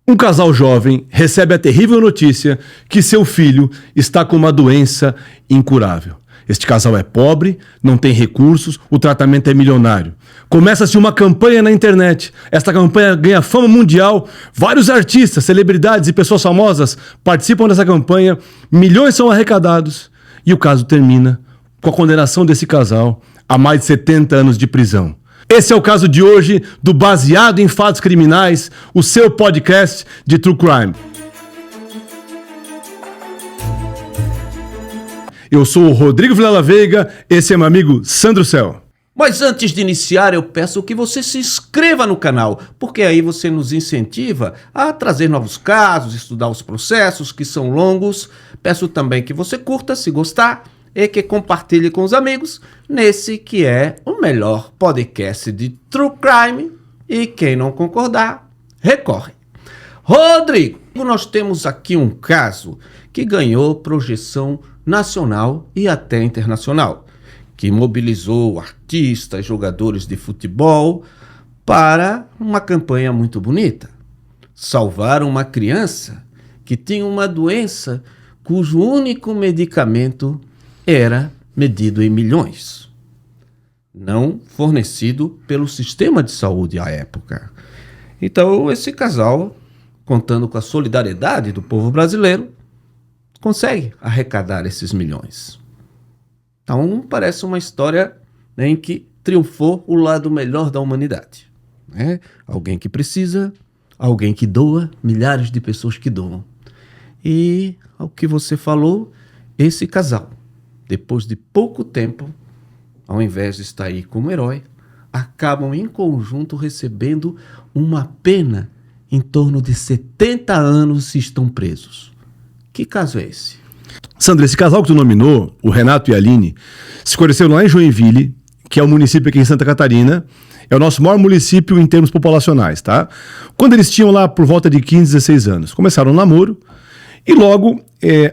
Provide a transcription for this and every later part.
Um casal jovem recebe a terrível notícia que seu filho está com uma doença incurável. Este casal é pobre, não tem recursos, o tratamento é milionário. Começa-se uma campanha na internet. Esta campanha ganha fama mundial. Vários artistas, celebridades e pessoas famosas participam dessa campanha. Milhões são arrecadados. E o caso termina com a condenação desse casal a mais de 70 anos de prisão. Esse é o caso de hoje do Baseado em Fatos Criminais, o seu podcast de True Crime. Eu sou o Rodrigo Vilela Veiga, esse é meu amigo Sandro Cel. Mas antes de iniciar, eu peço que você se inscreva no canal, porque aí você nos incentiva a trazer novos casos, estudar os processos que são longos. Peço também que você curta, se gostar, e que compartilhe com os amigos nesse que é o melhor podcast de True Crime. E quem não concordar, recorre. Rodrigo, nós temos aqui um caso que ganhou projeção nacional e até internacional, que mobilizou artistas, jogadores de futebol para uma campanha muito bonita. Salvar uma criança que tinha uma doença cujo único medicamento era medido em milhões, não fornecido pelo sistema de saúde à época. Então, esse casal, contando com a solidariedade do povo brasileiro, consegue arrecadar esses milhões. Então, parece uma história em que triunfou o lado melhor da humanidade. Alguém que precisa, alguém que doa, milhares de pessoas que doam. E, ao que você falou, esse casal, depois de pouco tempo, ao invés de estar aí como herói, acabam em conjunto recebendo uma pena em torno de 70 anos e estão presos. Que caso é esse? Sandro, esse casal que tu nominou, o Renato e a Aline, se conheceram lá em Joinville, que é um município aqui em Santa Catarina. É o nosso maior município em termos populacionais, tá? Quando eles tinham lá por volta de 15, 16 anos. Começaram um namoro e logo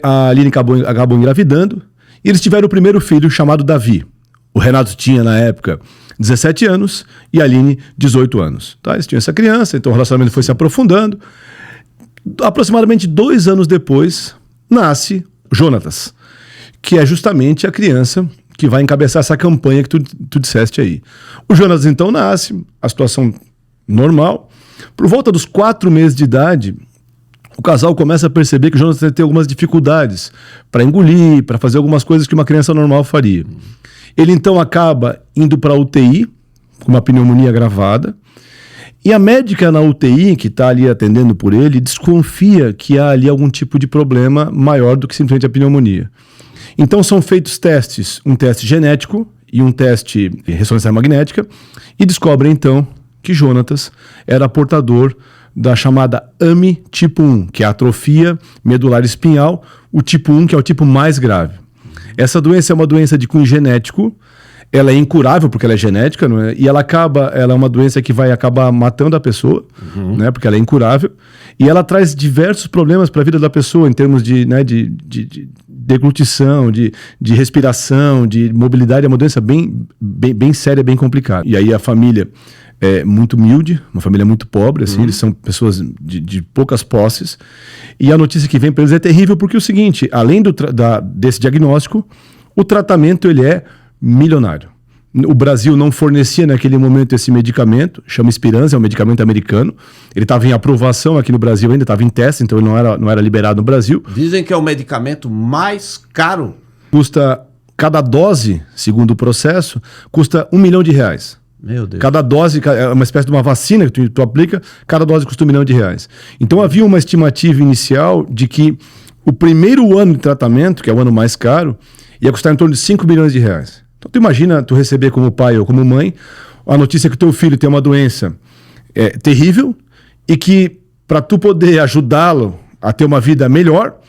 a Aline acabou engravidando. E eles tiveram o primeiro filho, chamado Davi. O Renato tinha, na época, 17 anos e a Aline, 18 anos. Tá? Eles tinham essa criança, então o relacionamento foi se aprofundando. Aproximadamente 2 anos depois, nasce Jonatas, que é justamente a criança que vai encabeçar essa campanha que tu disseste aí. O Jonatas, então, nasce, a situação normal. Por volta dos 4 meses de idade, o casal começa a perceber que o Jonatas tem algumas dificuldades para engolir, para fazer algumas coisas que uma criança normal faria. Ele então acaba indo para a UTI, com uma pneumonia agravada, e a médica na UTI, que está ali atendendo por ele, desconfia que há ali algum tipo de problema maior do que simplesmente a pneumonia. Então são feitos testes, um teste genético e um teste de ressonância magnética, e descobrem então que Jonatas era portador da chamada AME tipo 1, que é a atrofia medular espinhal, o tipo 1, que é o tipo mais grave. Essa doença é uma doença de cunho genético, ela é incurável porque ela é genética, não é? E ela é uma doença que vai acabar matando a pessoa, né? Porque ela é incurável, e ela traz diversos problemas para a vida da pessoa em termos de deglutição, de respiração, de mobilidade. É uma doença bem séria, bem complicada. E aí a família é muito humilde, uma família muito pobre, assim, eles são pessoas de poucas posses, e a notícia que vem para eles é terrível porque é o seguinte: além desse diagnóstico, o tratamento ele é milionário. O Brasil não fornecia naquele momento esse medicamento, chama Spinraza, é um medicamento americano. Ele estava em aprovação aqui no Brasil ainda, estava em teste, então ele não era liberado no Brasil. Dizem que é o medicamento mais caro. Custa, cada dose, segundo o processo, custa R$1 milhão. Meu Deus. Cada dose é uma espécie de uma vacina que tu aplica, cada dose custa R$1 milhão. Então havia uma estimativa inicial de que o primeiro ano de tratamento, que é o ano mais caro, ia custar em torno de R$5 milhões. Então tu imagina tu receber como pai ou como mãe a notícia que teu filho tem uma doença terrível e que para tu poder ajudá-lo a ter uma vida melhor,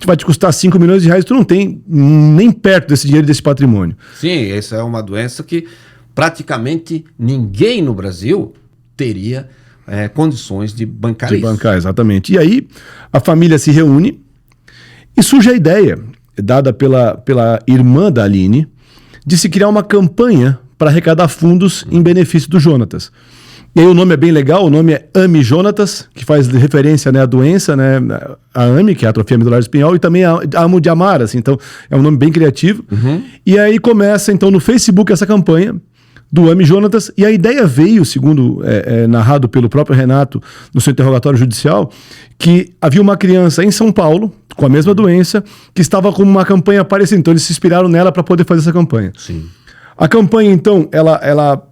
vai te custar R$5 milhões, tu não tem nem perto desse dinheiro, desse patrimônio. Sim, essa é uma doença que praticamente ninguém no Brasil teria condições de bancar isso. De bancar, exatamente. E aí a família se reúne e surge a ideia, dada pela irmã da Aline, de se criar uma campanha para arrecadar fundos em benefício do Jonatas. E aí o nome é bem legal, o nome é AMI Jonatas, que faz referência, né, à doença, né, a AMI, que é a atrofia amidular espinhal, e também a Amo de Amar, assim, então é um nome bem criativo. E aí começa, então, no Facebook essa campanha do AMI Jonatas, e a ideia veio, segundo narrado pelo próprio Renato no seu interrogatório judicial, que havia uma criança em São Paulo, com a mesma doença, que estava com uma campanha parecida, então eles se inspiraram nela para poder fazer essa campanha. Sim. A campanha, então, ela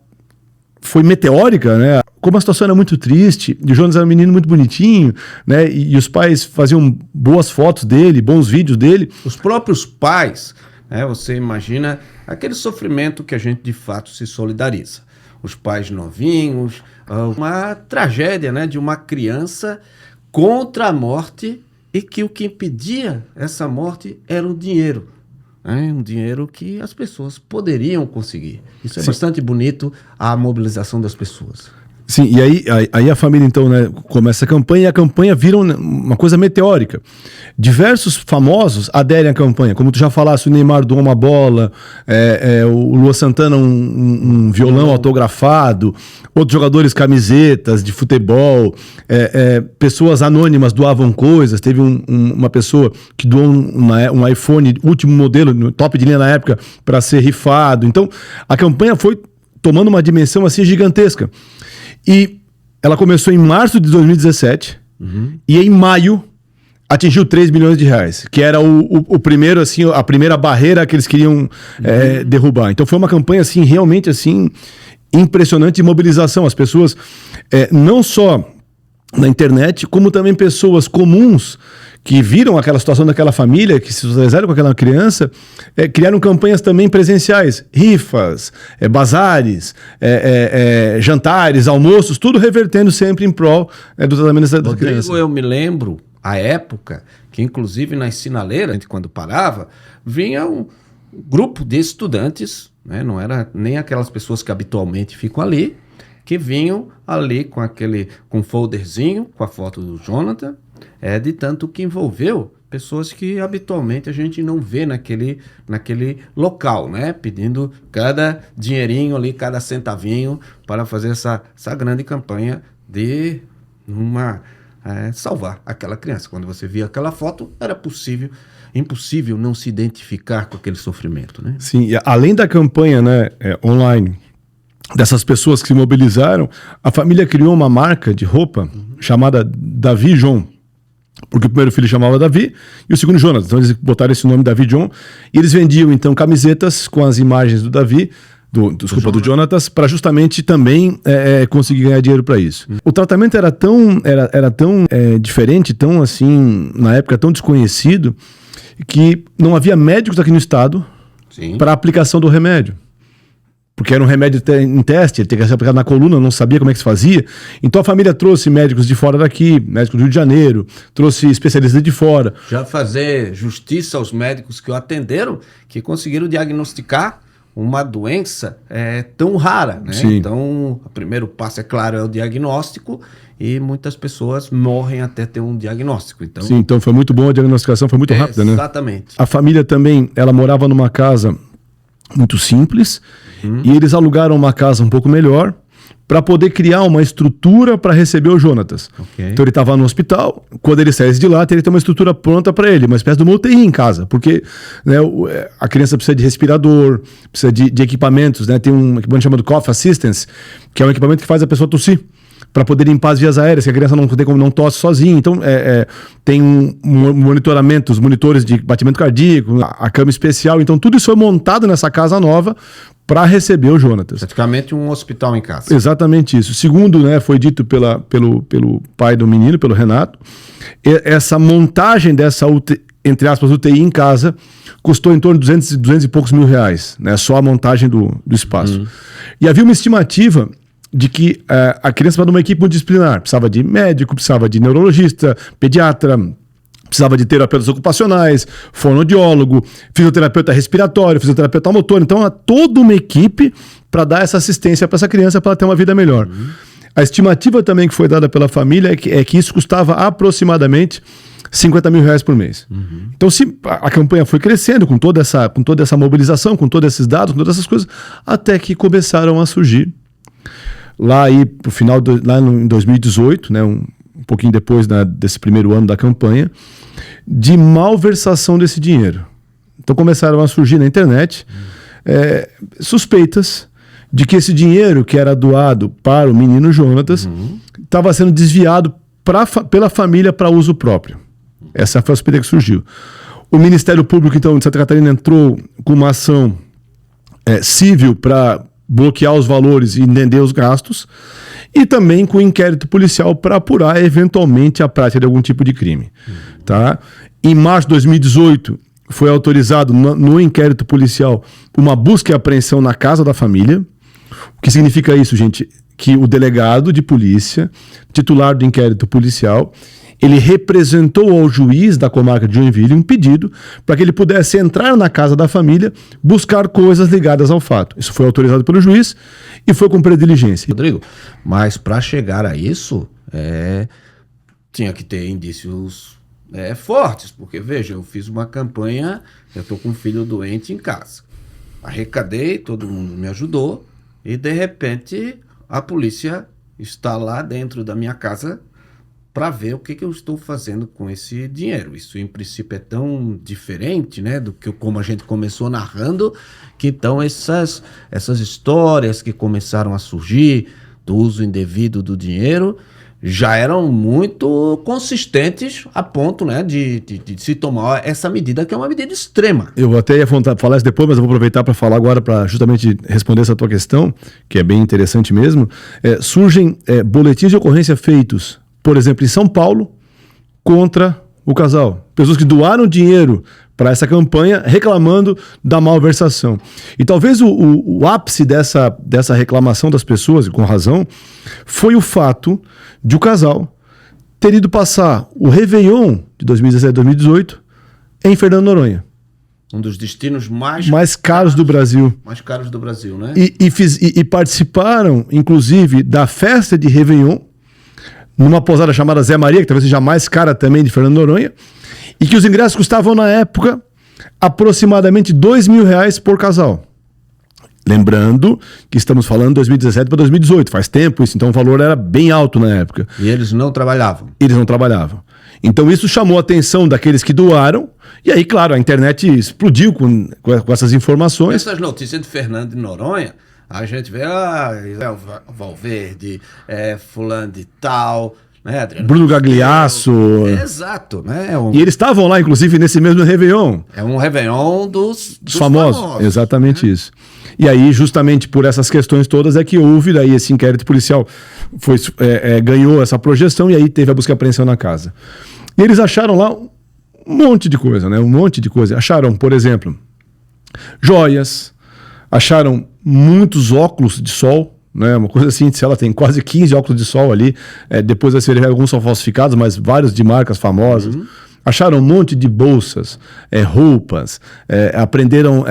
foi meteórica, né? Como a situação era muito triste, e o Jonas era um menino muito bonitinho, né? E os pais faziam boas fotos dele, bons vídeos dele. Os próprios pais, né? Você imagina aquele sofrimento que a gente de fato se solidariza. Os pais novinhos, uma tragédia, né? De uma criança contra a morte e que o que impedia essa morte era o dinheiro. Um dinheiro que as pessoas poderiam conseguir. Isso é bastante bonito, a mobilização das pessoas. Sim, e aí a família, então, né, começa a campanha, e a campanha vira uma coisa meteórica. Diversos famosos aderem à campanha, como tu já falaste, o Neymar doou uma bola, o Lua Santana um violão autografado, outros jogadores camisetas de futebol, pessoas anônimas doavam coisas, teve uma pessoa que doou um iPhone, último modelo, top de linha na época, para ser rifado. Então, a campanha foi tomando uma dimensão assim gigantesca. E ela começou em março de 2017 e em maio atingiu 3 milhões de reais, que era o primeiro, assim, a primeira barreira que eles queriam derrubar. Então foi uma campanha assim, realmente assim, impressionante de mobilização. As pessoas, não só na internet, como também pessoas comuns que viram aquela situação daquela família, que se solidarizaram com aquela criança, criaram campanhas também presenciais, rifas, bazares, jantares, almoços, tudo revertendo sempre em prol do tratamento da criança. Eu me lembro, a época, que inclusive nas sinaleiras, quando parava, vinha um grupo de estudantes, né, não era nem aquelas pessoas que habitualmente ficam ali, que vinham ali com um folderzinho, com a foto do Jonathan, de tanto que envolveu pessoas que habitualmente a gente não vê naquele local, né? Pedindo cada dinheirinho ali, cada centavinho para fazer essa grande campanha de salvar aquela criança. Quando você via aquela foto, era impossível não se identificar com aquele sofrimento, né? Sim, e além da campanha, né, online, dessas pessoas que se mobilizaram, a família criou uma marca de roupa chamada Davi John, porque o primeiro filho chamava Davi e o segundo Jonas. Então eles botaram esse nome Davi John e eles vendiam então camisetas com as imagens do Davi, do Jonatas, para justamente também conseguir ganhar dinheiro para isso. O tratamento era tão diferente, tão assim, na época tão desconhecido, que não havia médicos aqui no estado para aplicação do remédio. Porque era um remédio em teste, ele tinha que ser aplicado na coluna, não sabia como é que se fazia. Então a família trouxe médicos de fora daqui, médicos do Rio de Janeiro, trouxe especialistas de fora. Já fazer justiça aos médicos que o atenderam, que conseguiram diagnosticar uma doença tão rara, né? Sim. Então, o primeiro passo, é claro, é o diagnóstico, e muitas pessoas morrem até ter um diagnóstico. Então, sim, então foi muito bom, a diagnosticação foi muito rápida, né? Exatamente. A família também, ela morava numa casa muito simples, e eles alugaram uma casa um pouco melhor para poder criar uma estrutura para receber o Jonatas. Okay. Então ele estava no hospital, quando ele saísse de lá, teria que ter uma estrutura pronta para ele, uma espécie de uma UTI em casa, porque, né, a criança precisa de respirador, precisa de equipamentos, né? Tem um equipamento chamado Cough Assistance, que é um equipamento que faz a pessoa tossir, para poder limpar as vias aéreas, que a criança não tem como não tosse sozinha. Então, tem monitoramento, os monitores de batimento cardíaco, a cama especial. Então, tudo isso foi montado nessa casa nova para receber o Jonatas. Praticamente um hospital em casa. Exatamente isso. Segundo, né, foi dito pelo pai do menino, pelo Renato, essa montagem dessa entre aspas, UTI em casa, custou em torno de 200 e poucos mil reais, né, só a montagem do espaço. E havia uma estimativa de que a criança precisava de uma equipe multidisciplinar, precisava de médico, precisava de neurologista, pediatra, precisava de terapeutas ocupacionais, fonoaudiólogo, fisioterapeuta respiratório, fisioterapeuta motor. Então, toda uma equipe para dar essa assistência para essa criança, para ela ter uma vida melhor. A estimativa também que foi dada pela família é que isso custava aproximadamente 50 mil reais por mês. Então, a campanha foi crescendo com toda essa mobilização, com todos esses dados, com todas essas coisas, até que começaram a surgir lá aí pro final, em 2018, né, um pouquinho depois desse primeiro ano da campanha, de malversação desse dinheiro. Então começaram a surgir na internet suspeitas de que esse dinheiro que era doado para o menino Jonatas estava sendo desviado pela família para uso próprio. Essa foi a suspeita que surgiu. O Ministério Público, então, de Santa Catarina entrou com uma ação civil para bloquear os valores e entender os gastos, e também com inquérito policial para apurar eventualmente a prática de algum tipo de crime. Tá? Em março de 2018, foi autorizado no inquérito policial uma busca e apreensão na casa da família. O que significa isso, gente? Que o delegado de polícia, titular do inquérito policial, ele representou ao juiz da comarca de Joinville um pedido para que ele pudesse entrar na casa da família, buscar coisas ligadas ao fato. Isso foi autorizado pelo juiz e foi cumprida diligência. Rodrigo, mas para chegar a isso, tinha que ter indícios fortes, porque veja, eu fiz uma campanha, eu estou com um filho doente em casa. Arrecadei, todo mundo me ajudou e de repente a polícia está lá dentro da minha casa para ver o que eu estou fazendo com esse dinheiro. Isso, em princípio, é tão diferente, né, do que como a gente começou narrando, que então essas histórias que começaram a surgir do uso indevido do dinheiro já eram muito consistentes a ponto, né, de se tomar essa medida, que é uma medida extrema. Eu até ia falar isso depois, mas eu vou aproveitar para falar agora para justamente responder essa tua questão, que é bem interessante mesmo. Surgem boletins de ocorrência feitos, por exemplo, em São Paulo, contra o casal. Pessoas que doaram dinheiro para essa campanha reclamando da malversação. E talvez o ápice dessa reclamação das pessoas, e com razão, foi o fato de o casal ter ido passar o Réveillon de 2017 e 2018 em Fernando de Noronha. Um dos destinos mais caros do Brasil. Mais caros do Brasil, né? E participaram, inclusive, da festa de Réveillon, numa pousada chamada Zé Maria, que talvez seja a mais cara também de Fernando de Noronha, e que os ingressos custavam, na época, aproximadamente R$2.000 por casal. Lembrando que estamos falando de 2017 para 2018, faz tempo isso, então o valor era bem alto na época. E eles não trabalhavam. Eles não trabalhavam. Então isso chamou a atenção daqueles que doaram, e aí, claro, a internet explodiu com essas informações. Essas notícias de Fernando de Noronha, a gente vê Valverde, fulano de tal, né, Adriano? Bruno Gagliasso. Exato, né? E eles estavam lá, inclusive, nesse mesmo Réveillon. É um Réveillon dos famosos. Exatamente isso. E aí, justamente por essas questões todas, é que houve daí esse inquérito policial, ganhou essa projeção e aí teve a busca e apreensão na casa. E eles acharam lá um monte de coisa, né? Um monte de coisa. Acharam, por exemplo, joias, acharam muitos óculos de sol, né? Uma coisa assim, se ela tem quase 15 óculos de sol ali, depois vai ser, alguns são falsificados, mas vários de marcas famosas. Acharam um monte de bolsas, roupas, apreenderam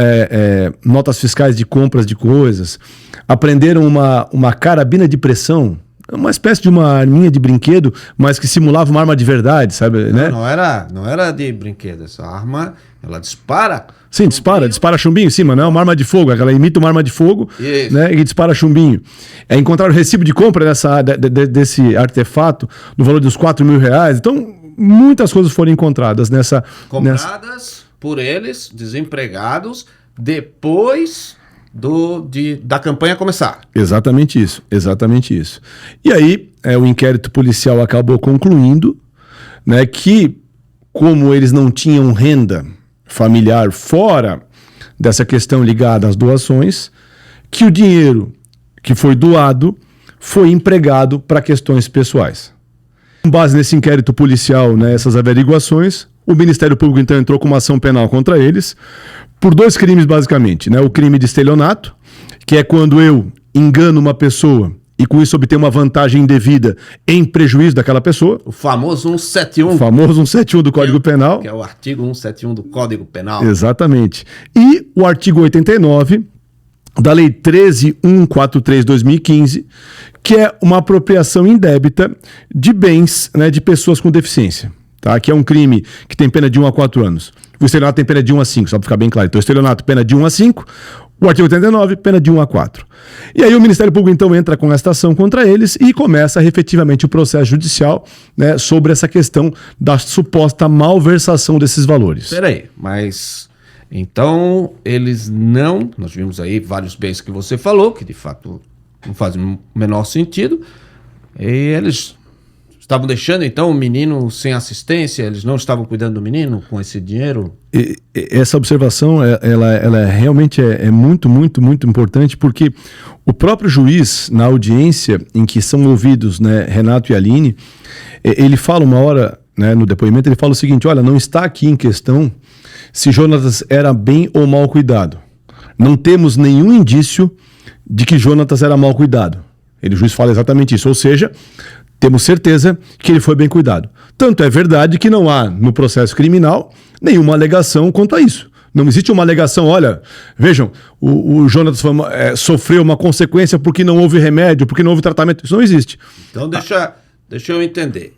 notas fiscais de compras de coisas, apreenderam uma carabina de pressão, uma espécie de uma arminha de brinquedo, mas que simulava uma arma de verdade, sabe? Não, né? não era de brinquedo, essa arma, ela dispara. Sim, dispara chumbinho em cima, não é uma arma de fogo, ela imita uma arma de fogo, né, e dispara chumbinho. Encontraram recibo de compra desse artefato no valor de uns R$4.000, então muitas coisas foram encontradas compradas por eles, desempregados, depois da campanha começar. Exatamente isso. E aí, o inquérito policial acabou concluindo, né, que, como eles não tinham renda familiar fora dessa questão ligada às doações, que o dinheiro que foi doado foi empregado para questões pessoais. Com base nesse inquérito policial, né, essas averiguações, o Ministério Público então entrou com uma ação penal contra eles por 2 crimes basicamente, né? O crime de estelionato, que é quando eu engano uma pessoa e com isso obtenho uma vantagem indevida em prejuízo daquela pessoa. O famoso 171. O famoso 171 do Código Penal. Que é o artigo 171 do Código Penal. Exatamente. E o artigo 89 da Lei 13.143/2015, que é uma apropriação indébita de bens, né, de pessoas com deficiência. Tá? Que é um crime que tem pena de 1 a 4 anos. O estelionato tem pena de 1 a 5, só para ficar bem claro. Então, o estelionato, pena de 1 a 5. O artigo 89, pena de 1 a 4. E aí o Ministério Público, então, entra com esta ação contra eles e começa efetivamente o processo judicial, né, sobre essa questão da suposta malversação desses valores. Peraí, mas então eles não... Nós vimos aí vários bens que você falou, que de fato não fazem o menor sentido, e eles estavam deixando então o menino sem assistência, eles não estavam cuidando do menino com esse dinheiro? Essa observação, ela realmente é muito, muito, muito importante, porque o próprio juiz, na audiência em que são ouvidos, né, Renato e Aline, ele fala uma hora, né, no depoimento, ele fala o seguinte: olha, não está aqui em questão se Jonatas era bem ou mal cuidado. Não temos nenhum indício de que Jonatas era mal cuidado. O juiz fala exatamente isso, ou seja, temos certeza que ele foi bem cuidado. Tanto é verdade que não há no processo criminal nenhuma alegação quanto a isso. Não existe uma alegação, olha, vejam, o Jonatas sofreu uma consequência porque não houve remédio, porque não houve tratamento. Isso não existe. Então deixa eu entender.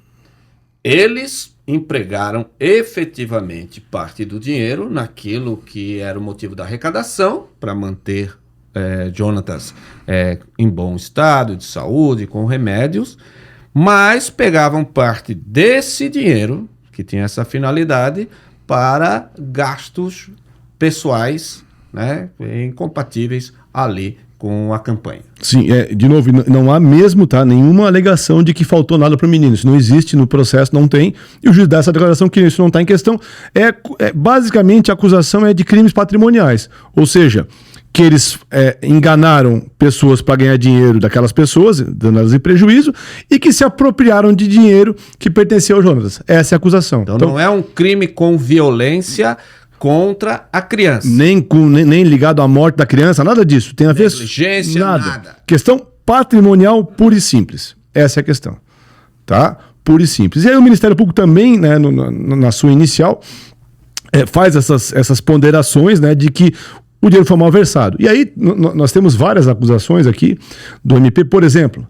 Eles empregaram efetivamente parte do dinheiro naquilo que era o motivo da arrecadação para manter Jonatas em bom estado de saúde, com remédios, mas pegavam parte desse dinheiro, que tinha essa finalidade, para gastos pessoais, né, incompatíveis ali com a campanha. Sim, de novo, não há mesmo, tá, nenhuma alegação de que faltou nada para o menino. Isso não existe no processo, não tem. E o juiz dá essa declaração que isso não está em questão. Basicamente, a acusação é de crimes patrimoniais. Ou seja, que eles enganaram pessoas para ganhar dinheiro daquelas pessoas, dando elas em prejuízo, e que se apropriaram de dinheiro que pertencia ao Jonatas. Essa é a acusação. Então não é um crime com violência contra a criança. Nem ligado à morte da criança, nada disso. Tem a ver... Negligência, nada. Questão patrimonial pura e simples. Essa é a questão. Tá? Pura e simples. E aí o Ministério Público também, né, na sua inicial, faz essas ponderações, né, de que o dinheiro foi malversado. E aí nós temos várias acusações aqui do MP. Por exemplo,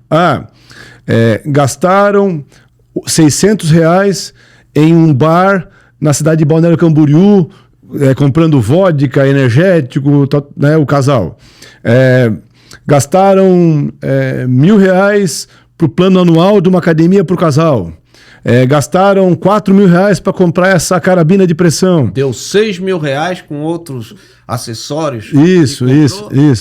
gastaram R$600 em um bar na cidade de Balneário Camboriú, comprando vodka, energético, né, o casal. Gastaram R$1.000 para o plano anual de uma academia para o casal. Gastaram R$4.000 para comprar essa carabina de pressão. Deu R$6.000 com outros acessórios. Isso.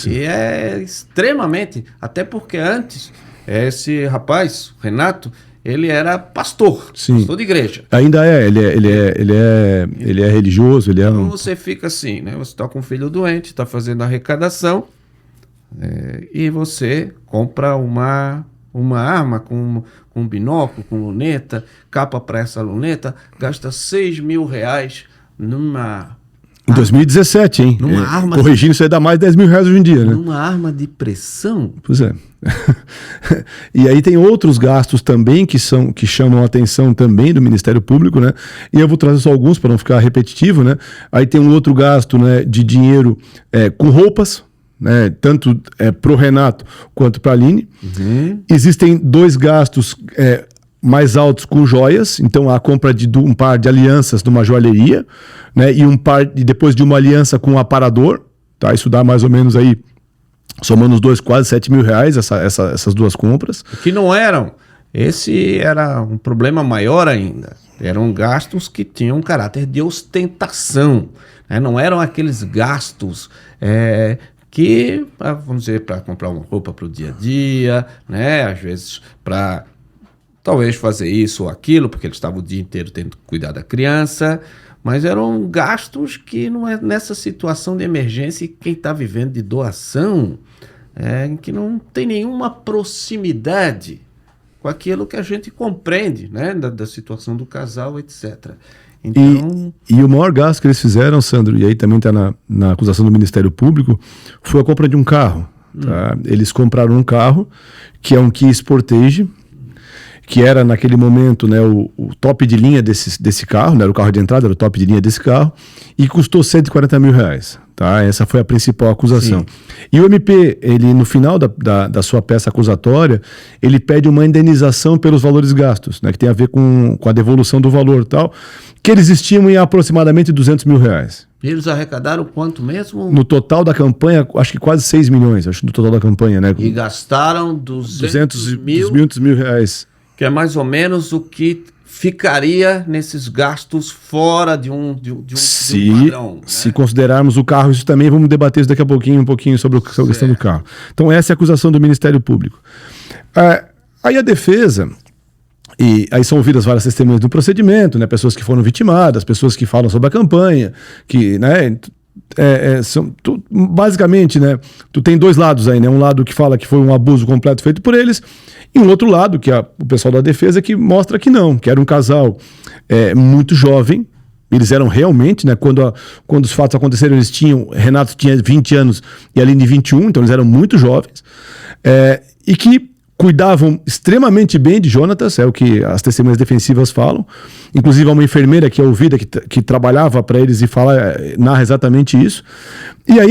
E é extremamente... Até porque antes, esse rapaz, Renato, ele era pastor. Sim. Pastor de igreja. Ainda ele é religioso, ele é Então você fica assim, né? Você está com um filho doente, está fazendo arrecadação, e você compra uma arma com um binóculo, com luneta, capa para essa luneta, gasta R$6.000 numa... Em 2017, hein? Numa arma... Corrigindo, isso aí dá mais de R$10.000 hoje em dia, né? Numa arma de pressão? Pois é. E aí tem outros gastos também que chamam a atenção também do Ministério Público, né? E eu vou trazer só alguns para não ficar repetitivo, né? Aí tem um outro gasto, né, de dinheiro com roupas, né, tanto para o Renato quanto para a Aline. Uhum. Existem dois gastos mais altos com joias, então a compra de um par de alianças numa joalheria, né, e depois de uma aliança com um aparador, tá? Isso dá mais ou menos aí, somando os dois, quase R$7.000, essas duas compras. Que não eram. Esse era um problema maior ainda. Eram gastos que tinham um caráter de ostentação, né? Não eram aqueles gastos que, vamos dizer, para comprar uma roupa para o dia a dia, né? Às vezes para talvez fazer isso ou aquilo, porque ele estava o dia inteiro tendo que cuidar da criança, mas eram gastos que não é nessa situação de emergência, e quem está vivendo de doação, que não tem nenhuma proximidade com aquilo que a gente compreende, né? Da situação do casal, etc. Então... E o maior gasto que eles fizeram, Sandro, e aí também está na acusação do Ministério Público, foi a compra de um carro. Tá? Eles compraram um carro, que é um Kia Sportage, que era naquele momento, né, o top de linha desse carro, não era o carro de entrada, era o top de linha desse carro, e custou R$140.000. Tá? Essa foi a principal acusação. Sim. E o MP, ele, no final da sua peça acusatória, ele pede uma indenização pelos valores gastos, né, que tem a ver com a devolução do valor e tal, que eles estimam em aproximadamente R$200.000. E eles arrecadaram quanto mesmo? No total da campanha, acho que quase 6 milhões, acho, no total da campanha, né? E gastaram 200 mil, mil reais. que é mais ou menos o que ficaria nesses gastos fora de um padrão. Né? Se considerarmos o carro, isso também, vamos debater isso daqui a pouquinho, um pouquinho sobre a questão do carro. Então essa é a acusação do Ministério Público. Aí a defesa, e aí são ouvidas várias testemunhas do procedimento, né, pessoas que foram vitimadas, pessoas que falam sobre a campanha, que, né, basicamente, né, tu tem dois lados aí, né, um lado que fala que foi um abuso completo feito por eles, e um outro lado, que é o pessoal da defesa, que mostra que não, que era um casal muito jovem. Eles eram realmente, né, quando os fatos aconteceram, Renato tinha 20 anos e Aline 21, então eles eram muito jovens, e que cuidavam extremamente bem de Jonatas, é o que as testemunhas defensivas falam. Inclusive, há uma enfermeira que é ouvida, que trabalhava para eles e narra exatamente isso. E aí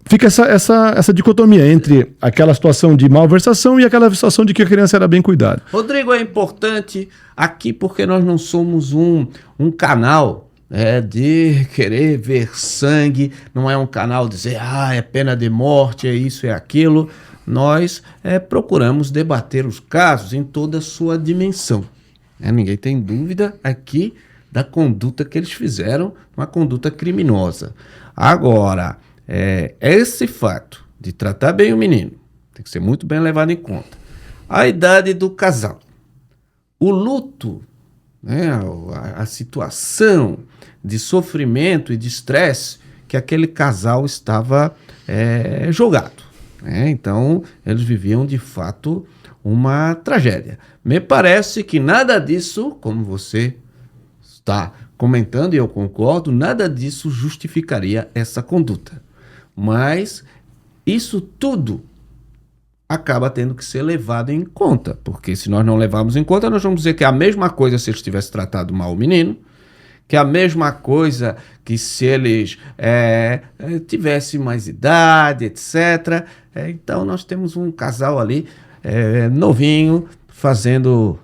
fica essa dicotomia entre aquela situação de malversação e aquela situação de que a criança era bem cuidada. Rodrigo, é importante aqui porque nós não somos um canal de querer ver sangue, não é um canal de dizer, é pena de morte, é isso, é aquilo. Nós procuramos debater os casos em toda a sua dimensão. Ninguém tem dúvida aqui da conduta que eles fizeram, uma conduta criminosa. Agora, esse fato de tratar bem o menino tem que ser muito bem levado em conta. A idade do casal, o luto, né, a situação de sofrimento e de estresse que aquele casal estava jogado. Então, eles viviam de fato uma tragédia. Me parece que nada disso, como você está comentando, e eu concordo, nada disso justificaria essa conduta. Mas isso tudo acaba tendo que ser levado em conta, porque se nós não levarmos em conta, nós vamos dizer que é a mesma coisa se eles tivessem tratado mal o menino, que é a mesma coisa que se eles tivessem mais idade, etc. Então nós temos um casal ali novinho, fazendo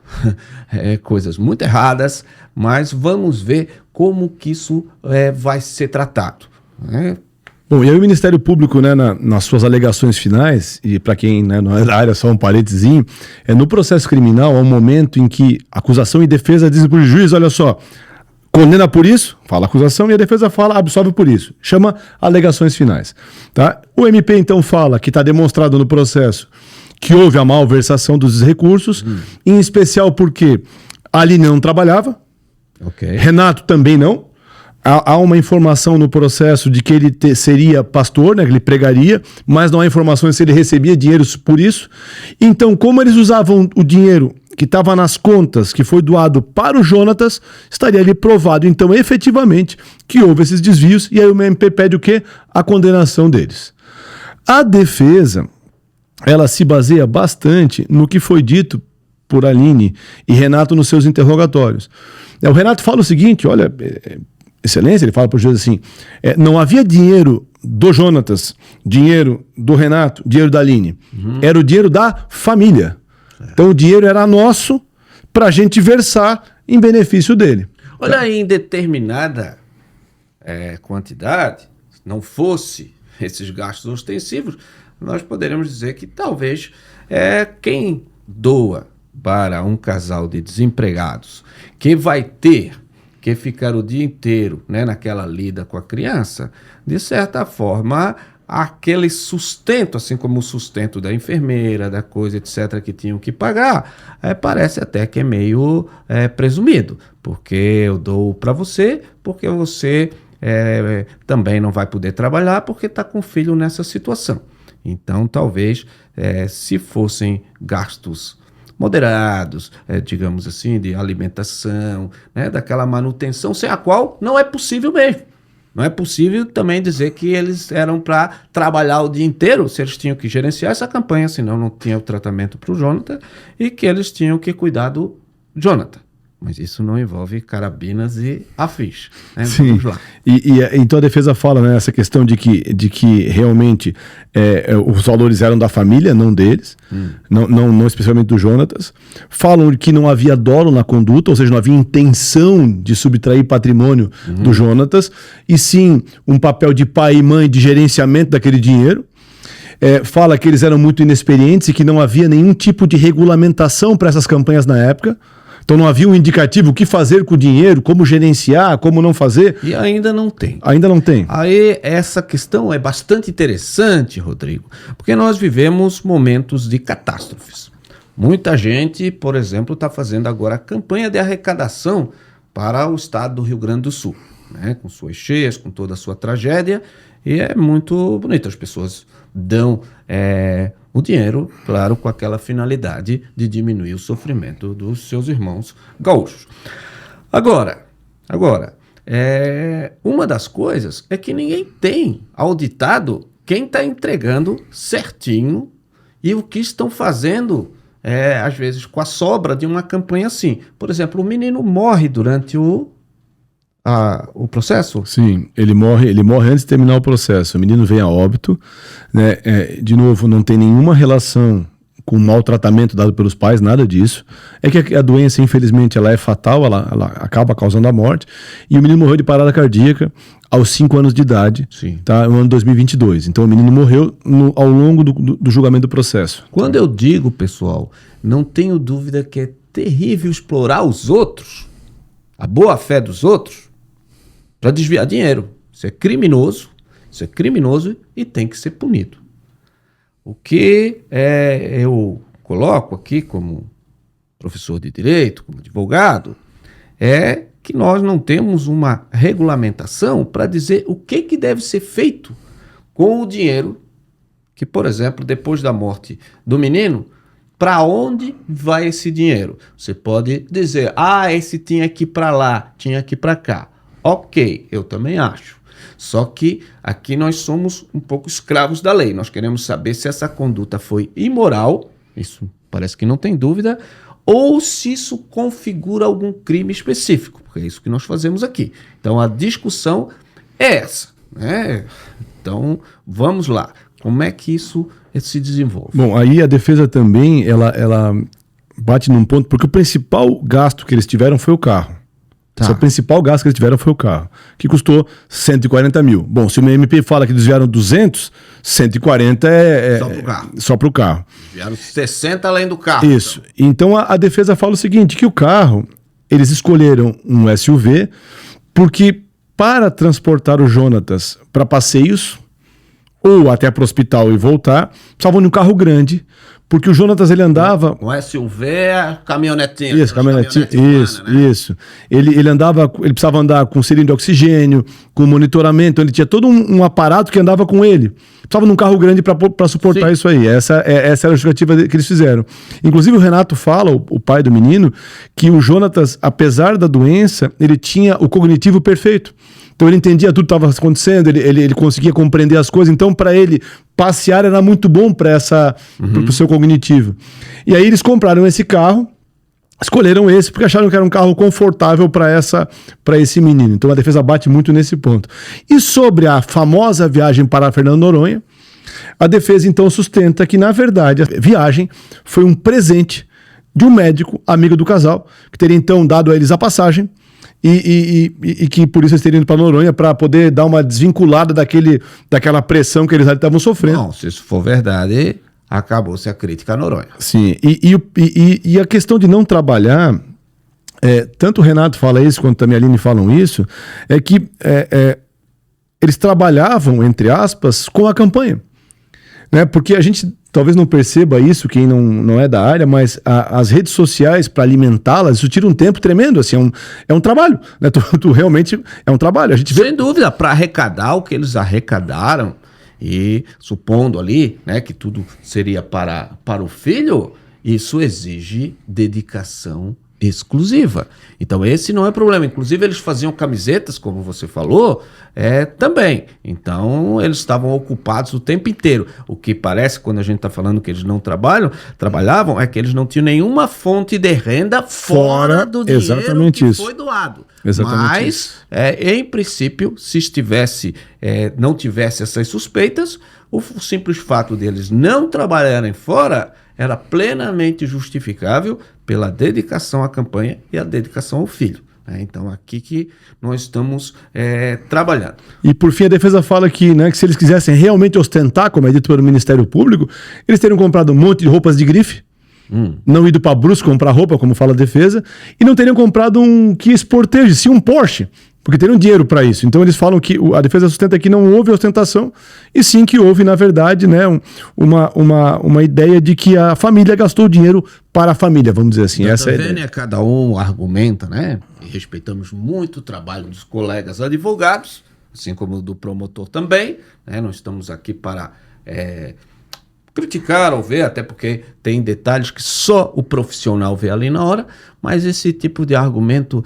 coisas muito erradas, mas vamos ver como que isso vai ser tratado. Bom, e aí o Ministério Público, né, nas suas alegações finais, e para quem, né, não é da área, só um parentezinho, no processo criminal há um momento em que acusação e defesa dizem para o juiz, olha só, condena por isso, fala acusação, e a defesa fala, absolve por isso. Chama alegações finais. Tá? O MP, então, fala que está demonstrado no processo que houve a malversação dos recursos, em especial porque a Aline não trabalhava, Renato também não. Há uma informação no processo de que ele seria pastor, né, que ele pregaria, mas não há informações se ele recebia dinheiro por isso. Então, como eles usavam o dinheiro que estava nas contas, que foi doado para o Jonatas, estaria ali provado, então, efetivamente, que houve esses desvios, e aí o MP pede o quê? A condenação deles. A defesa, ela se baseia bastante no que foi dito por Aline e Renato nos seus interrogatórios. O Renato fala o seguinte, olha, Excelência, ele fala para o juiz assim, não havia dinheiro do Jonatas, dinheiro do Renato, dinheiro da Aline, era o dinheiro da família. Então o dinheiro era nosso para a gente versar em benefício dele. Olha, aí, em determinada quantidade, se não fosse esses gastos ostensivos, nós poderíamos dizer que talvez quem doa para um casal de desempregados que vai ter que ficar o dia inteiro, né, naquela lida com a criança, de certa forma, aquele sustento, assim como o sustento da enfermeira, da coisa, etc., que tinham que pagar, parece até que é meio presumido, porque eu dou para você, porque você também não vai poder trabalhar, porque está com o filho nessa situação. Então, talvez, se fossem gastos moderados, digamos assim, de alimentação, né, daquela manutenção, sem a qual não é possível mesmo. Não é possível também dizer que eles eram para trabalhar o dia inteiro, se eles tinham que gerenciar essa campanha, senão não tinha o tratamento para o Jonathan, e que eles tinham que cuidar do Jonathan. mas isso não envolve carabinas e afins. Né? Sim. Vamos lá. Então a defesa fala, né, essa questão de que realmente os valores eram da família, não deles, não especialmente do Jonatas. Falam que não havia dolo na conduta, ou seja, não havia intenção de subtrair patrimônio do Jonatas, e sim um papel de pai e mãe de gerenciamento daquele dinheiro. Fala que eles eram muito inexperientes e que não havia nenhum tipo de regulamentação para essas campanhas na época. Então não havia um indicativo o que fazer com o dinheiro, como gerenciar, como não fazer. E ainda não tem. Ainda não tem. Aí essa questão é bastante interessante, Rodrigo, porque nós vivemos momentos de catástrofes. Muita gente, por exemplo, está fazendo agora a campanha de arrecadação para o estado do Rio Grande do Sul, né? Com suas cheias, com toda a sua tragédia, e é muito bonito. As pessoas dão o dinheiro, claro, com aquela finalidade de diminuir o sofrimento dos seus irmãos gaúchos. Agora, uma das coisas é que ninguém tem auditado quem está entregando certinho e o que estão fazendo, às vezes, com a sobra de uma campanha assim. Por exemplo, o menino morre durante o processo? Sim, ele morre antes de terminar o processo. O menino vem a óbito, né? De novo, não tem nenhuma relação com o maltratamento dado pelos pais, nada disso. É que a doença, infelizmente, ela é fatal, ela acaba causando a morte. E o menino morreu de parada cardíaca aos 5 anos de idade, tá? No ano 2022. Então o menino morreu ao longo do julgamento do processo. Quando eu digo, pessoal, não tenho dúvida que é terrível explorar os outros, a boa-fé dos outros, para desviar dinheiro. Isso é criminoso e tem que ser punido. O que eu coloco aqui como professor de direito, como advogado, é que nós não temos uma regulamentação para dizer o que deve ser feito com o dinheiro que, por exemplo, depois da morte do menino, para onde vai esse dinheiro? Você pode dizer, esse tinha que ir para lá, tinha que ir para cá. Ok, eu também acho. Só que aqui nós somos um pouco escravos da lei. Nós queremos saber se essa conduta foi imoral, isso parece que não tem dúvida, ou se isso configura algum crime específico, porque é isso que nós fazemos aqui. Então a discussão é essa, né? Então vamos lá. Como é que isso se desenvolve? Bom, aí a defesa também, ela bate num ponto, porque o principal gasto que eles tiveram foi o carro. O principal gasto que eles tiveram foi o carro, que custou 140 mil. Bom, se o MP fala que desviaram 200, 140 só para o carro. Desviaram 60 além do carro. Isso. Então a defesa fala o seguinte, que o carro, eles escolheram um SUV, porque para transportar o Jonatas para passeios, ou até para o hospital e voltar, precisavam de um carro grande, porque o Jonatas, ele andava... Um SUV, caminhonetinha. Isso, caminhonetinha, isso. Ele precisava andar com cilindro de oxigênio, com monitoramento, ele tinha todo um aparato que andava com ele. Precisava de um carro grande para suportar isso aí. Essa era a justificativa que eles fizeram. Inclusive o Renato fala, o pai do menino, que o Jonatas, apesar da doença, ele tinha o cognitivo perfeito. Então ele entendia tudo que estava acontecendo, ele conseguia compreender as coisas, então para ele passear era muito bom para o seu cognitivo. E aí eles compraram esse carro, escolheram esse porque acharam que era um carro confortável para esse menino. Então a defesa bate muito nesse ponto. E sobre a famosa viagem para Fernando Noronha, a defesa então sustenta que na verdade a viagem foi um presente de um médico amigo do casal, que teria então dado a eles a passagem, e que por isso eles teriam ido para Noronha para poder dar uma desvinculada daquela pressão que eles ali estavam sofrendo. Não, se isso for verdade, acabou-se a crítica a Noronha. Sim, e a questão de não trabalhar, tanto o Renato fala isso, quanto também a Aline falam isso, é que eles trabalhavam, entre aspas, com a campanha. Né? Porque a gente talvez não perceba isso, quem não é da área, mas as redes sociais, para alimentá-las, isso tira um tempo tremendo, assim, é um trabalho, né? Tu realmente é um trabalho. A gente Sem dúvida, para arrecadar o que eles arrecadaram, e supondo ali, né, que tudo seria para o filho, isso exige dedicação exclusiva. Então esse não é problema. Inclusive eles faziam camisetas, como você falou, também. Então eles estavam ocupados o tempo inteiro. O que parece, quando a gente está falando que eles não trabalhavam, é que eles não tinham nenhuma fonte de renda fora do dinheiro exatamente que isso. foi doado. Exatamente Mas, isso. Em princípio, se não tivesse essas suspeitas, o simples fato deles não trabalharem fora era plenamente justificável pela dedicação à campanha e a dedicação ao filho. Então, aqui que nós estamos trabalhando. E, por fim, a defesa fala que, né, que se eles quisessem realmente ostentar, como é dito pelo Ministério Público, eles teriam comprado um monte de roupas de grife, não ido para Brusque comprar roupa, como fala a defesa, e não teriam comprado um Kia Sportage, sim um Porsche, porque teriam dinheiro para isso. Então eles falam que a defesa sustenta que não houve ostentação, e sim que houve, na verdade, né, uma ideia de que a família gastou dinheiro para a família, vamos dizer assim. Essa é a ideia. Cada um argumenta, né? E respeitamos muito o trabalho dos colegas advogados, assim como o do promotor também, né? Não estamos aqui para criticar ou ver, até porque tem detalhes que só o profissional vê ali na hora, mas esse tipo de argumento,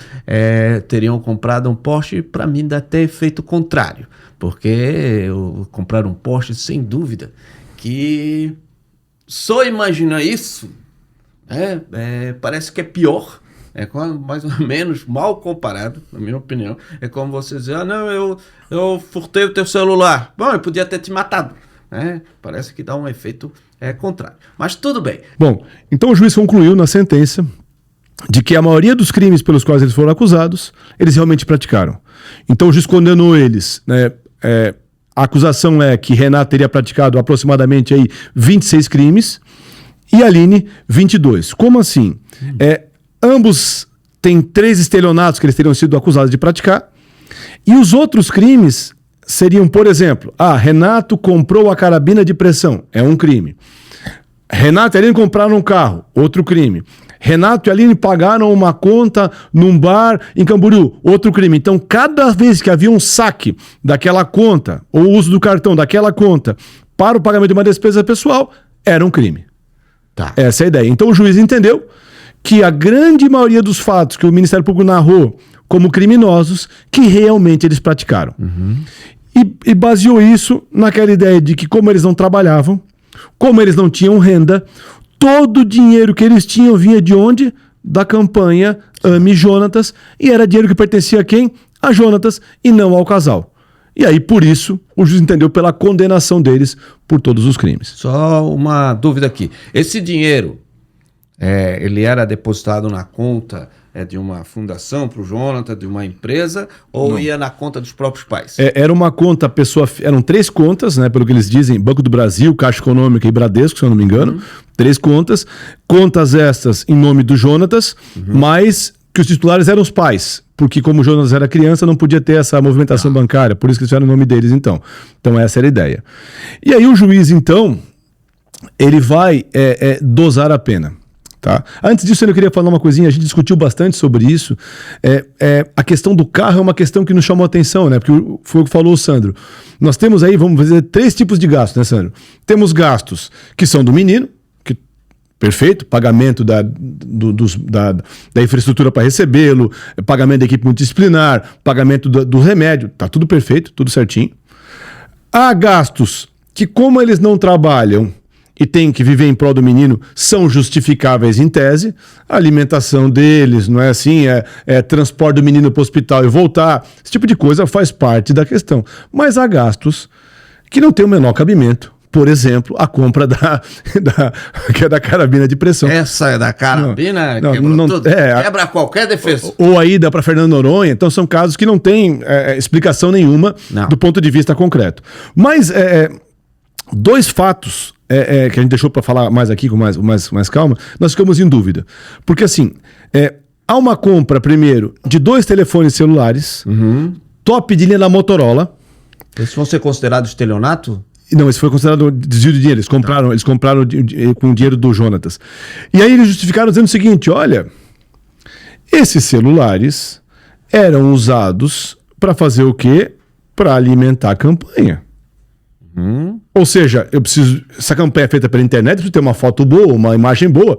teriam comprado um Porsche, para mim dá até efeito contrário, porque comprar um Porsche, sem dúvida, que só imaginar isso, parece que é pior, mais ou menos mal comparado, na minha opinião. É como você dizer, não, eu furtei o teu celular, bom, eu podia ter te matado. Parece que dá um efeito contrário. Mas tudo bem. Bom, então o juiz concluiu na sentença de que a maioria dos crimes pelos quais eles foram acusados, eles realmente praticaram. Então o juiz condenou eles, né? A acusação é que Renato teria praticado aproximadamente aí 26 crimes e Aline 22. Como assim? Ambos têm 3 estelionatos que eles teriam sido acusados de praticar, e os outros crimes seriam, por exemplo, Renato comprou a carabina de pressão, é um crime. Renato e Aline compraram um carro, outro crime. Renato e Aline pagaram uma conta num bar em Camboriú, outro crime. Então, cada vez que havia um saque daquela conta, ou uso do cartão daquela conta para o pagamento de uma despesa pessoal, era um crime. Tá. Essa é a ideia. Então, o juiz entendeu que a grande maioria dos fatos que o Ministério Público narrou como criminosos, que realmente eles praticaram. E baseou isso naquela ideia de que, como eles não trabalhavam, como eles não tinham renda, todo o dinheiro que eles tinham vinha de onde? Da campanha Ame Jonatas, e era dinheiro que pertencia a quem? A Jonatas e não ao casal. E aí, por isso, o juiz entendeu pela condenação deles por todos os crimes. Só uma dúvida aqui. Esse dinheiro, ele era depositado na conta de uma fundação para o Jonatas, de uma empresa, ou não, ia na conta dos próprios pais? Era uma conta, eram 3 contas, né, pelo que eles dizem, Banco do Brasil, Caixa Econômica e Bradesco, se eu não me engano, 3 contas estas em nome do Jonatas, mas que os titulares eram os pais, porque como o Jonatas era criança, não podia ter essa movimentação bancária, por isso que eles fizeram o nome deles, então essa era a ideia. E aí o juiz, então, ele vai dosar a pena. Tá? Antes disso, eu queria falar uma coisinha, a gente discutiu bastante sobre isso. A questão do carro é uma questão que nos chamou a atenção, né? Porque foi o que falou o Sandro. Nós temos aí, vamos dizer, 3 tipos de gastos, né, Sandro? Temos gastos que são do menino, que perfeito, pagamento da infraestrutura para recebê-lo, pagamento da equipe multidisciplinar, pagamento do remédio, tá tudo perfeito, tudo certinho. Há gastos que, como eles não trabalham e tem que viver em prol do menino, são justificáveis em tese, a alimentação deles, não é assim, transporte do menino para o hospital e voltar, esse tipo de coisa faz parte da questão. Mas há gastos que não têm o menor cabimento, por exemplo, a compra que é da carabina de pressão. Essa é da carabina? Quebra qualquer defesa. Ou a ida para Fernando Noronha, então são casos que não têm explicação nenhuma do ponto de vista concreto. Mas 2 fatos que a gente deixou para falar mais aqui com mais calma, nós ficamos em dúvida. Porque assim, há uma compra, primeiro, de 2 telefones celulares, top de linha da Motorola. Esses vão ser considerados estelionato? Não, esse foi considerado desvio de dinheiro. Eles compraram com o dinheiro do Jonatas. E aí eles justificaram dizendo o seguinte, olha, esses celulares eram usados para fazer o quê? Para alimentar a campanha. Ou seja, essa campanha é feita pela internet, eu preciso ter uma foto boa, uma imagem boa.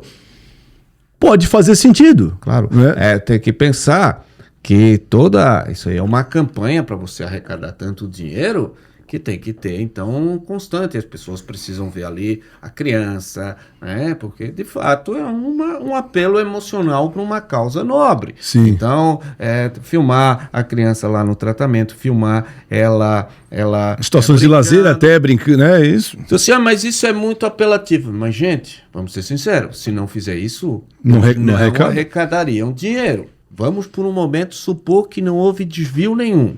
pode fazer sentido. Claro. Né? Tem que pensar que isso aí é uma campanha para você arrecadar tanto dinheiro que tem que ter, então, constante. As pessoas precisam ver ali a criança, né? Porque, de fato, é um apelo emocional para uma causa nobre. Sim. Então, filmar a criança lá no tratamento, filmar ela situações de lazer até, brincando, né? Isso. Mas isso é muito apelativo. Mas, gente, vamos ser sinceros, se não fizer isso, não arrecadariam dinheiro. Vamos, por um momento, supor que não houve desvio nenhum.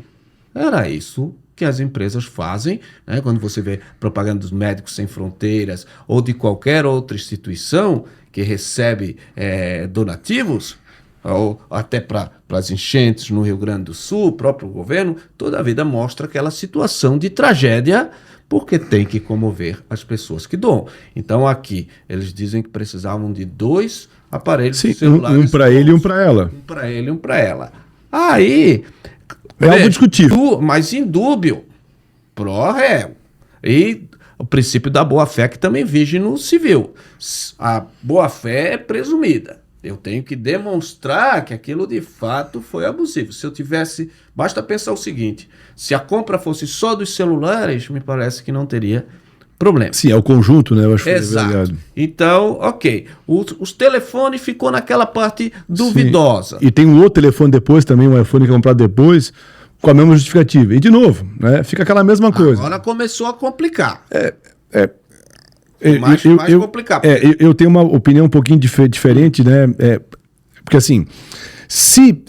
Era isso que as empresas fazem, né? Quando você vê propaganda dos Médicos Sem Fronteiras ou de qualquer outra instituição que recebe donativos, ou até para as enchentes no Rio Grande do Sul, o próprio governo, toda a vida mostra aquela situação de tragédia, porque tem que comover as pessoas que doam. Então aqui, eles dizem que precisavam de 2 aparelhos celulares. Um para ele e um para ela. Um para ele e um para ela. Aí... É algo discutível. Mas indúbio, pró réu. E o princípio da boa-fé que também vige no civil. A boa-fé é presumida. Eu tenho que demonstrar que aquilo de fato foi abusivo. Se eu tivesse... Basta pensar o seguinte, se a compra fosse só dos celulares, me parece que não teria problema. Sim, é o conjunto, né? Eu acho. Exato. Então, ok. Os telefones ficou naquela parte duvidosa. Sim. E tem um outro telefone depois também, um iPhone que é comprado depois, com a mesma justificativa. E de novo, né? Fica aquela mesma coisa. Agora começou a complicar. Mais complicado. Eu tenho uma opinião um pouquinho diferente, né? Porque assim, se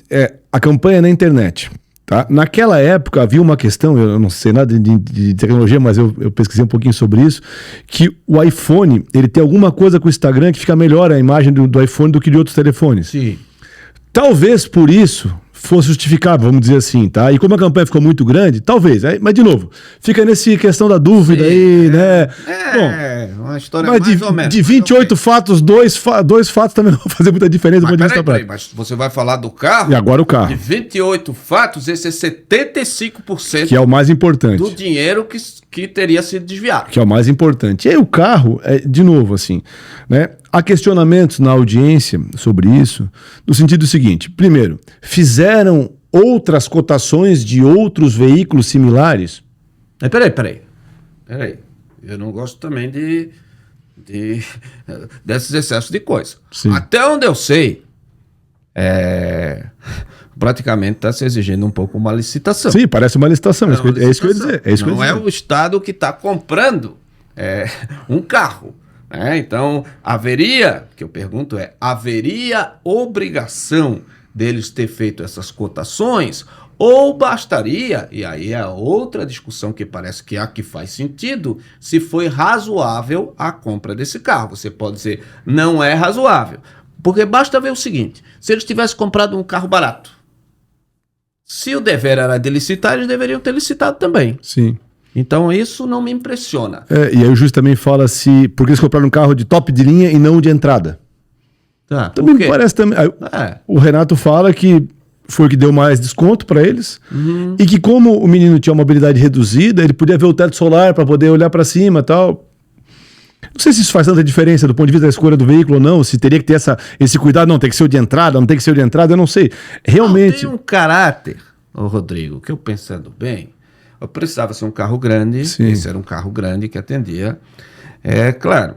a campanha na internet... Tá? Naquela época havia uma questão, eu não sei nada de tecnologia, mas eu pesquisei um pouquinho sobre isso, que o iPhone, ele tem alguma coisa com o Instagram que fica melhor a imagem do iPhone do que de outros telefones. Sim. Talvez por isso fosse justificável, vamos dizer assim, tá? E como a campanha ficou muito grande, talvez, mas de novo, fica nessa questão da dúvida aí, né? Uma história mas mais ou menos. De 28 fatos, dois fatos também não vão fazer muita diferença. Mas você vai falar do carro? E agora o carro. De 28 fatos, esse é 75%. Que é o mais importante. Do dinheiro que teria sido desviado. Que é o mais importante. E aí o carro, de novo, assim, né? Há questionamentos na audiência sobre isso, no sentido seguinte: primeiro, fizeram outras cotações de outros veículos similares? Peraí. Eu não gosto também desses excessos de coisa. Sim. Até onde eu sei, praticamente está se exigindo um pouco uma licitação. Sim, parece uma licitação. É isso que eu ia dizer. Não é o Estado que está comprando um carro. Então, que eu pergunto haveria obrigação deles ter feito essas cotações ou bastaria, e aí é outra discussão que parece que é a que faz sentido, se foi razoável a compra desse carro. Você pode dizer, não é razoável, porque basta ver o seguinte, se eles tivessem comprado um carro barato, se o dever era de licitar, eles deveriam ter licitado também. Sim. Então isso não me impressiona. E aí o juiz também fala porque eles compraram um carro de top de linha e não de entrada. Tá, também me parece também. O Renato fala que foi o que deu mais desconto para eles e que como o menino tinha uma mobilidade reduzida, ele podia ver o teto solar para poder olhar para cima e tal. Não sei se isso faz tanta diferença do ponto de vista da escolha do veículo ou não, se teria que ter esse cuidado, não, tem que ser o de entrada, não tem que ser o de entrada, eu não sei. Realmente... Tem um caráter, Rodrigo, que eu pensando bem, eu precisava ser um carro grande, Sim. Esse era um carro grande que atendia, claro,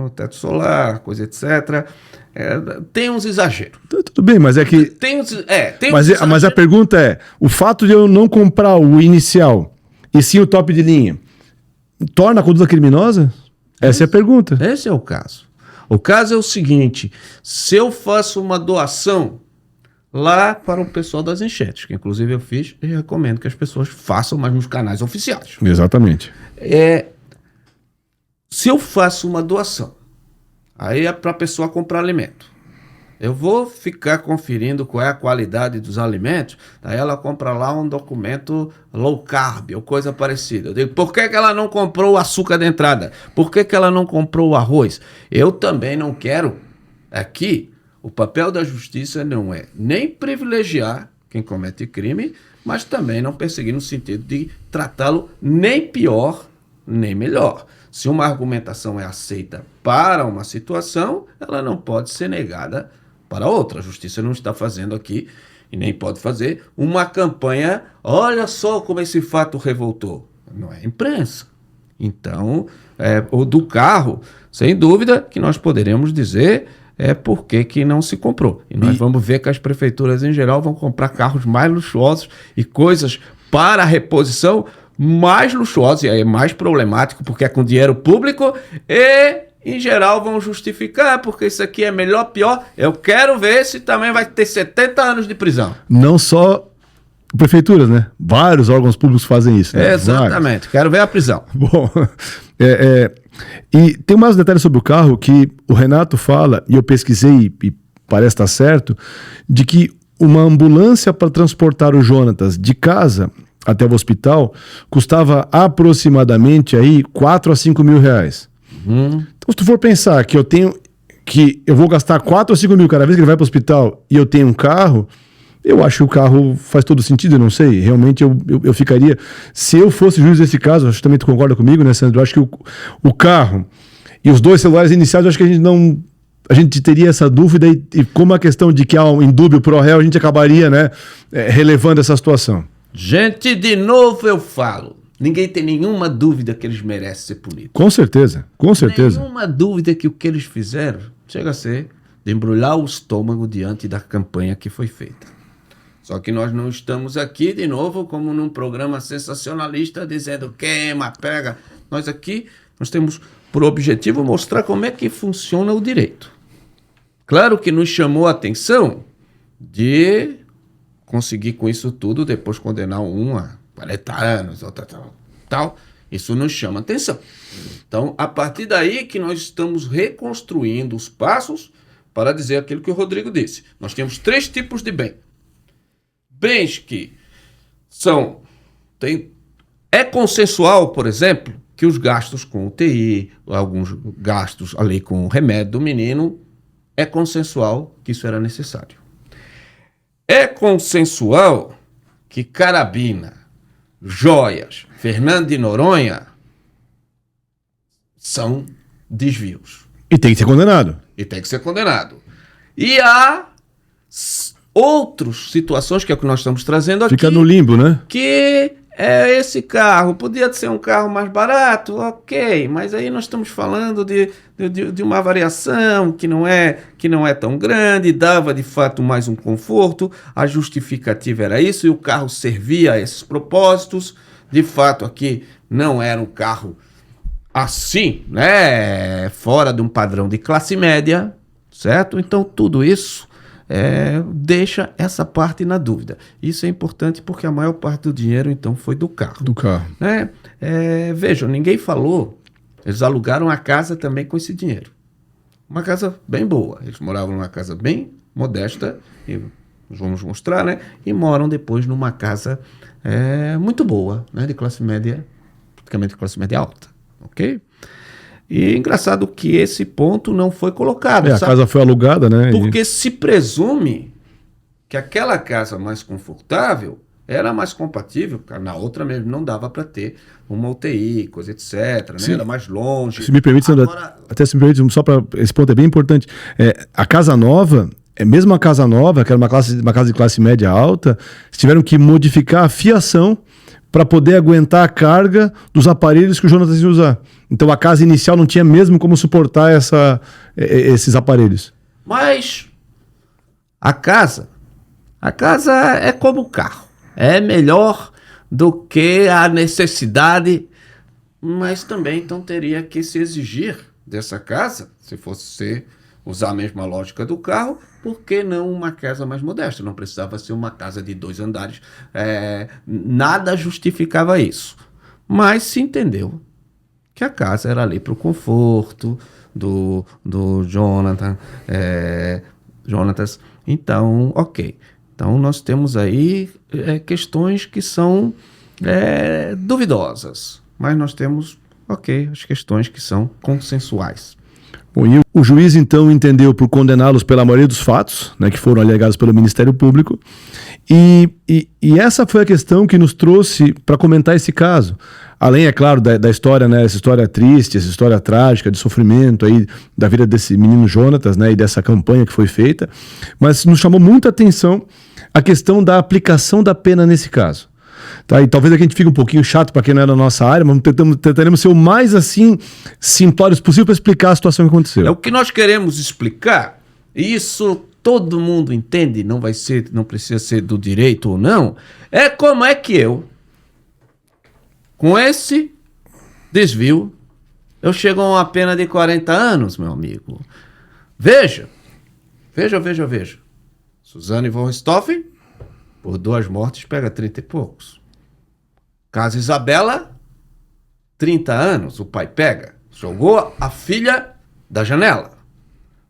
o teto solar, coisa etc. Tem uns exageros. Tudo bem, mas é que... Mas a pergunta é, o fato de eu não comprar o inicial e sim o top de linha, torna a conduta criminosa? Essa é a pergunta. Esse é o caso. O caso é o seguinte, se eu faço uma doação lá para o pessoal das enchentes, que inclusive eu fiz e recomendo que as pessoas façam, mas nos canais oficiais. Exatamente. Se eu faço uma doação, aí é para a pessoa comprar alimento. Eu vou ficar conferindo qual é a qualidade dos alimentos, daí ela compra lá um documento low carb ou coisa parecida. Eu digo, por que ela não comprou o açúcar de entrada? Por que ela não comprou o arroz? Eu também não quero aqui... O papel da justiça não é nem privilegiar quem comete crime, mas também não perseguir no sentido de tratá-lo nem pior nem melhor. Se uma argumentação é aceita para uma situação, ela não pode ser negada para outra. A justiça não está fazendo aqui, e nem pode fazer, uma campanha, olha só como esse fato revoltou. Não é imprensa. Então, o do carro, sem dúvida, que nós poderemos dizer por que não se comprou. E nós vamos ver que as prefeituras, em geral, vão comprar carros mais luxuosos e coisas para a reposição mais luxuosos, e aí é mais problemático, porque é com dinheiro público, e, em geral, vão justificar, porque isso aqui é melhor, pior. Eu quero ver se também vai ter 70 anos de prisão. Não só prefeituras, né? Vários órgãos públicos fazem isso, né? Exatamente. Vários. Quero ver a prisão. Bom, e tem mais detalhes sobre o carro que o Renato fala, e eu pesquisei e parece estar certo, de que uma ambulância para transportar o Jonatas de casa até o hospital custava aproximadamente aí 4 a 5 mil reais. Então, se tu for pensar que eu vou gastar 4 a 5 mil cada vez que ele vai para o hospital e eu tenho um carro, eu acho que o carro faz todo sentido, eu não sei. Realmente eu ficaria... Se eu fosse juiz desse caso, acho que também tu concorda comigo, né, Sandro? Eu acho que o carro e os 2 celulares iniciais, eu acho que a gente teria essa dúvida e como a questão de que há um indúbio pro réu, a gente acabaria, né, relevando essa situação. Gente, de novo eu falo, ninguém tem nenhuma dúvida que eles merecem ser punidos. Com certeza, com certeza. Nenhuma dúvida que o que eles fizeram chega a ser de embrulhar o estômago diante da campanha que foi feita. Só que nós não estamos aqui, de novo, como num programa sensacionalista, dizendo queima, pega. Nós temos por objetivo mostrar como é que funciona o direito. Claro que nos chamou a atenção de conseguir com isso tudo, depois condenar um a 40 anos, tal. Isso nos chama a atenção. Então, a partir daí que nós estamos reconstruindo os passos para dizer aquilo que o Rodrigo disse. Nós temos 3 tipos de bem. Bens que é consensual, por exemplo, que os gastos com UTI, alguns gastos ali com o remédio do menino, é consensual que isso era necessário. É consensual que carabina, joias, Fernando de Noronha são desvios. E tem que ser condenado. E há outras situações, que é o que nós estamos trazendo aqui. Fica no limbo, né? Que esse carro podia ser um carro mais barato, ok, mas aí nós estamos falando de uma variação que não é tão grande, dava de fato mais um conforto, a justificativa era isso, e o carro servia a esses propósitos. De fato, aqui não era um carro assim, né, fora de um padrão de classe média, certo? Então tudo isso deixa essa parte na dúvida. Isso é importante porque a maior parte do dinheiro, então, foi do carro. Né? Vejam, ninguém falou, eles alugaram a casa também com esse dinheiro. Uma casa bem boa. Eles moravam numa casa bem modesta, e vamos mostrar, né? E moram depois numa casa muito boa, né? De classe média, praticamente classe média alta, ok? E engraçado que esse ponto não foi colocado. A casa foi alugada, né? Porque se presume que aquela casa mais confortável era mais compatível, porque na outra mesmo não dava para ter uma UTI, coisa etc, né? Era mais longe. Se me permite, Sandra, até se me permite, só para esse ponto é bem importante. A casa nova, mesmo a casa nova, que era uma casa de classe média alta, tiveram que modificar a fiação para poder aguentar a carga dos aparelhos que o Jonatas ia usar. Então a casa inicial não tinha mesmo como suportar esses aparelhos. Mas a casa é como o carro. É melhor do que a necessidade, mas também então teria que se exigir dessa casa, se fosse usar a mesma lógica do carro, por que não uma casa mais modesta? Não precisava ser uma casa de 2 andares. Nada justificava isso. Mas se entendeu que a casa era ali para o conforto do Jonatas. Então, ok. Então, nós temos aí questões que são duvidosas. Mas nós temos, ok, as questões que são consensuais. Bom, e o juiz, então, entendeu por condená-los pela maioria dos fatos, né, que foram alegados pelo Ministério Público, E essa foi a questão que nos trouxe para comentar esse caso. Além, é claro, da história, né, essa história triste, essa história trágica de sofrimento aí da vida desse menino Jonatas, né, e dessa campanha que foi feita, mas nos chamou muita atenção a questão da aplicação da pena nesse caso. Tá? E talvez aqui a gente fique um pouquinho chato para quem não é da nossa área, mas tentaremos ser o mais assim simplórios possível para explicar a situação que aconteceu. É o que nós queremos explicar. Isso todo mundo entende, não precisa ser do direito ou não. É como é que eu, com esse desvio, eu chego a uma pena de 40 anos, meu amigo. Veja. Suzane von Richthofen, por 2 mortes, pega 30 e poucos. Caso Isabela, 30 anos, o pai pega. Jogou a filha da janela.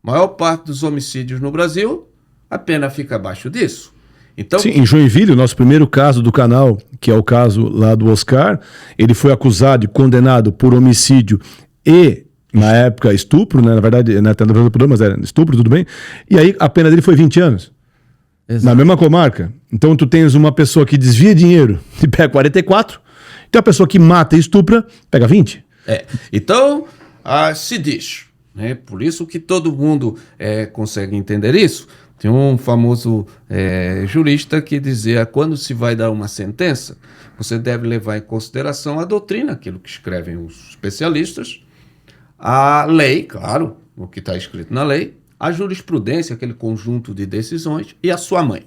Maior parte dos homicídios no Brasil, a pena fica abaixo disso. Então, sim, em Joinville, o nosso primeiro caso do canal, que é o caso lá do Oscar, ele foi acusado e condenado por homicídio e, na época, estupro, né? Na verdade, não é do programa, mas era estupro, tudo bem. E aí a pena dele foi 20 anos. Exato. Na mesma comarca. Então tu tens uma pessoa que desvia dinheiro e pega 44, então a pessoa que mata e estupra pega 20. Então, se diz, né? Por isso que todo mundo consegue entender isso. Tem um famoso jurista que dizia: quando se vai dar uma sentença, você deve levar em consideração a doutrina, aquilo que escrevem os especialistas, a lei, claro, o que está escrito na lei, a jurisprudência, aquele conjunto de decisões, e a sua mãe.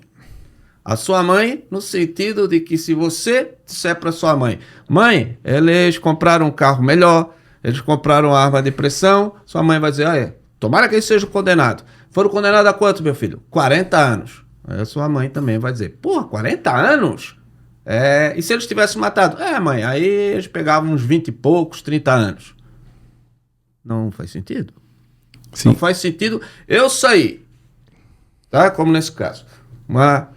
A sua mãe, no sentido de que se você disser para sua mãe: mãe, eles compraram um carro melhor, eles compraram uma arma de pressão, sua mãe vai dizer: tomara que eles sejam condenados. Foram condenados a quanto, meu filho? 40 anos. Aí a sua mãe também vai dizer: 40 anos? E se eles tivessem matado? Mãe, aí eles pegavam uns 20 e poucos, 30 anos. Não faz sentido. Sim. Não faz sentido eu sair, tá? Como nesse caso. Uma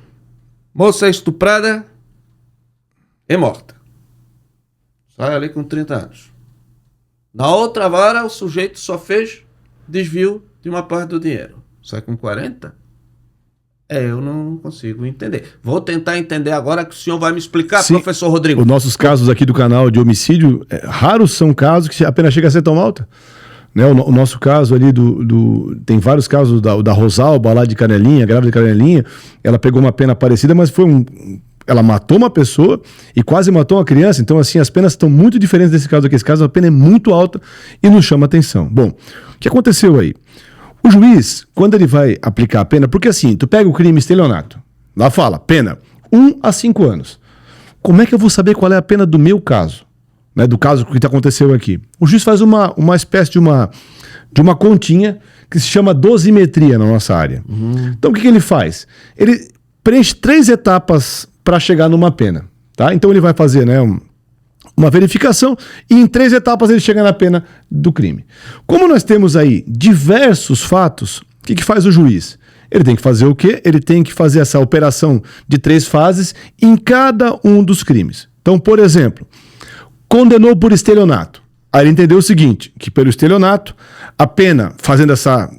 moça estuprada e morta. Sai ali com 30 anos. Na outra vara, o sujeito só fez desvio de uma parte do dinheiro. Sai com 40? Eu não consigo entender. Vou tentar entender agora que o senhor vai me explicar, sim, professor Rodrigo. Os nossos casos aqui do canal de homicídio, raros são casos que a pena chega a ser tão alta. Né? O nosso caso ali tem vários casos da Rosalba lá de Canelinha, grávida de Canelinha. Ela pegou uma pena parecida, mas ela matou uma pessoa e quase matou uma criança. Então, assim, as penas estão muito diferentes desse caso aqui. Esse caso, a pena é muito alta e nos chama atenção. Bom, o que aconteceu aí? O juiz, quando ele vai aplicar a pena, porque assim, tu pega o crime estelionato, lá fala, pena 1 a 5 anos. Como é que eu vou saber qual é a pena do meu caso? Né, do caso que aconteceu aqui? O juiz faz uma espécie de uma continha que se chama dosimetria na nossa área. Então, o que ele faz? Ele preenche 3 etapas para chegar numa pena. Tá? Então, ele vai fazer, né, uma verificação e em 3 etapas ele chega na pena do crime. Como nós temos aí diversos fatos, o que faz o juiz? Ele tem que fazer o quê? Ele tem que fazer essa operação de 3 fases em cada um dos crimes. Então, por exemplo, condenou por estelionato. Aí ele entendeu o seguinte, que pelo estelionato, a pena, fazendo essa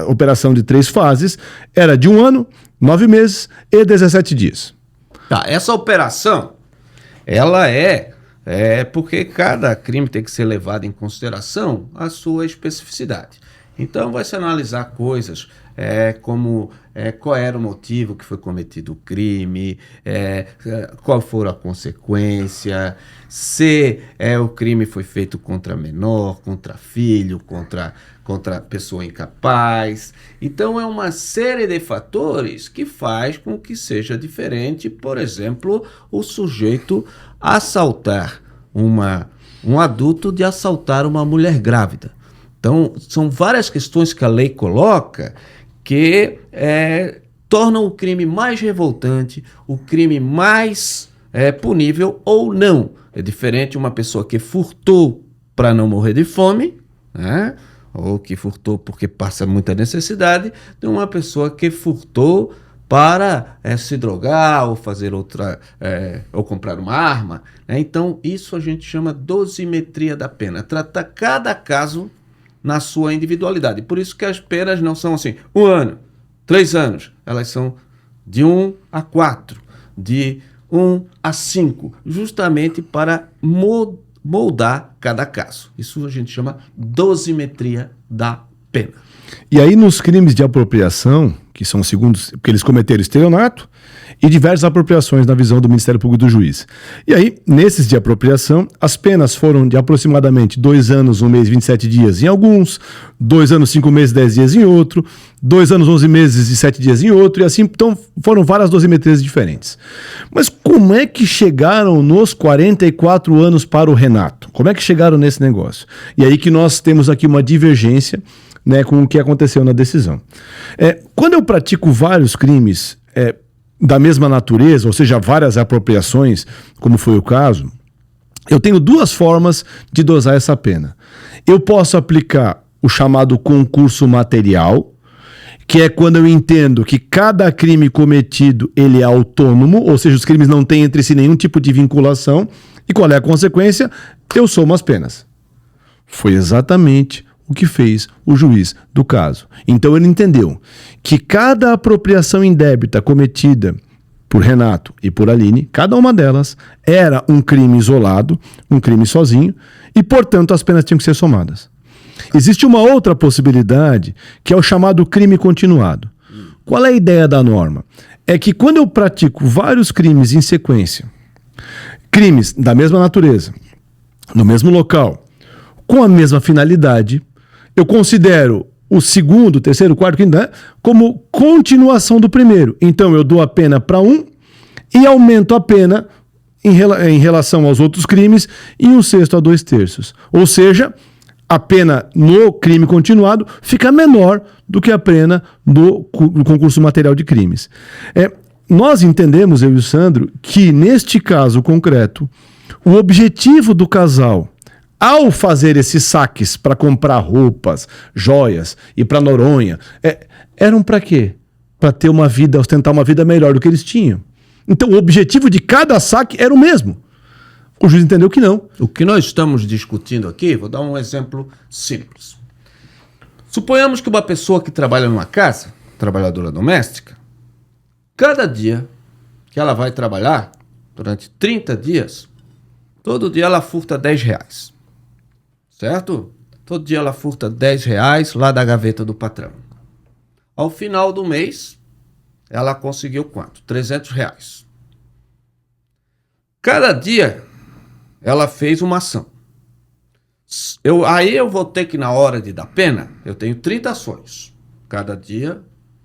operação de 3 fases, era de 1 ano, 9 meses e 17 dias. Tá, essa operação, ela é porque cada crime tem que ser levado em consideração a sua especificidade. Então vai se analisar coisas como qual era o motivo que foi cometido o crime, qual for a consequência, se o crime foi feito contra menor, contra filho, contra pessoa incapaz. Então é uma série de fatores que faz com que seja diferente, por exemplo, o sujeito assaltar um adulto de assaltar uma mulher grávida. Então, são várias questões que a lei coloca que tornam o crime mais revoltante, o crime mais punível ou não. É diferente uma pessoa que furtou para não morrer de fome, né? Ou que furtou porque passa muita necessidade, de uma pessoa que furtou para se drogar ou fazer ou comprar uma arma. Né? Então, isso a gente chama dosimetria da pena. Trata cada caso na sua individualidade. Por isso que as penas não são assim, 1 ano, 3 anos. Elas são de 1 a 4, de 1 a 5, justamente para moldar cada caso. Isso a gente chama dosimetria da pena. E aí nos crimes de apropriação, que são segundos, porque eles cometeram estelionato e diversas apropriações na visão do Ministério Público e do juiz. E aí, nesses de apropriação, as penas foram de aproximadamente 2 anos, 1 mês e 27 dias em alguns, 2 anos, 5 meses e 10 dias em outro, 2 anos, 11 meses e 7 dias em outro, e assim, então foram várias dosimetrias diferentes. Mas como é que chegaram nos 44 anos para o Renato? Como é que chegaram nesse negócio? E aí que nós temos aqui uma divergência, né, com o que aconteceu na decisão. Quando eu pratico vários crimes da mesma natureza, ou seja, várias apropriações, como foi o caso, eu tenho 2 formas de dosar essa pena. Eu posso aplicar o chamado concurso material, que é quando eu entendo que cada crime cometido ele é autônomo, ou seja, os crimes não têm entre si nenhum tipo de vinculação, e qual é a consequência? Eu somo as penas. Foi exatamente o que fez o juiz do caso. Então ele entendeu que cada apropriação indébita cometida por Renato e por Aline, cada uma delas era um crime isolado, um crime sozinho, e portanto as penas tinham que ser somadas. Existe uma outra possibilidade, que é o chamado crime continuado. Qual é a ideia da norma? É que quando eu pratico vários crimes em sequência, crimes da mesma natureza, no mesmo local, com a mesma finalidade, eu considero o segundo, terceiro, quarto, quinto, né, como continuação do primeiro. Então eu dou a pena para um e aumento a pena em relação aos outros crimes em 1/6 a 2/3. Ou seja, a pena no crime continuado fica menor do que a pena no concurso material de crimes. Nós entendemos, eu e o Sandro, que neste caso concreto, o objetivo do casal, ao fazer esses saques para comprar roupas, joias e para Noronha, eram para quê? Para ter uma vida, ostentar uma vida melhor do que eles tinham. Então o objetivo de cada saque era o mesmo. O juiz entendeu que não. O que nós estamos discutindo aqui, vou dar um exemplo simples. Suponhamos que uma pessoa que trabalha numa casa, trabalhadora doméstica, cada dia que ela vai trabalhar, durante 30 dias, todo dia ela furta R$10. Certo? Todo dia ela furta R$10 lá da gaveta do patrão. Ao final do mês, ela conseguiu quanto? R$300. Cada dia, ela fez uma ação. Aí eu vou ter que, na hora de dar pena, eu tenho 30 ações. Cada dia,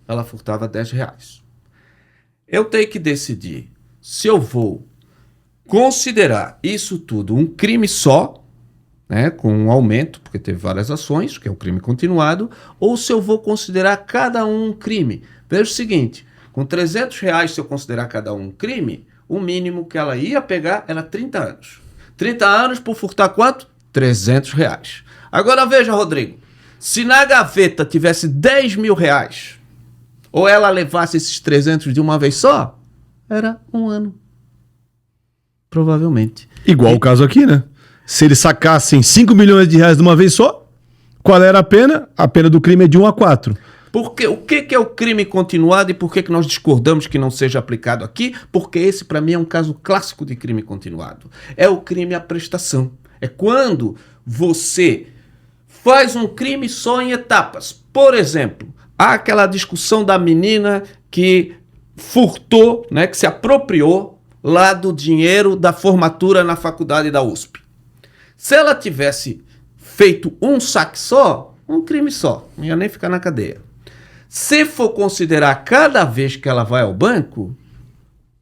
ela furtava R$10. Eu tenho que decidir se eu vou considerar isso tudo um crime só, né, com um aumento, porque teve várias ações, que é o crime continuado, ou se eu vou considerar cada um crime. Veja o seguinte, com R$300, se eu considerar cada um crime, o mínimo que ela ia pegar era 30 anos. 30 anos por furtar quanto? R$300. Agora veja, Rodrigo, se na gaveta tivesse R$10.000, ou ela levasse esses 300 de uma vez só, era 1 ano. Provavelmente. Igual o caso aqui, né? Se eles sacassem R$5 milhões de uma vez só, qual era a pena? A pena do crime é de 1 a 4. Porque, o que é o crime continuado e por que nós discordamos que não seja aplicado aqui? Porque esse, para mim, é um caso clássico de crime continuado. É o crime à prestação. É quando você faz um crime só em etapas. Por exemplo, há aquela discussão da menina que furtou, né, que se apropriou lá do dinheiro da formatura na faculdade da USP. Se ela tivesse feito um saque só, um crime só, não ia nem ficar na cadeia. Se for considerar cada vez que ela vai ao banco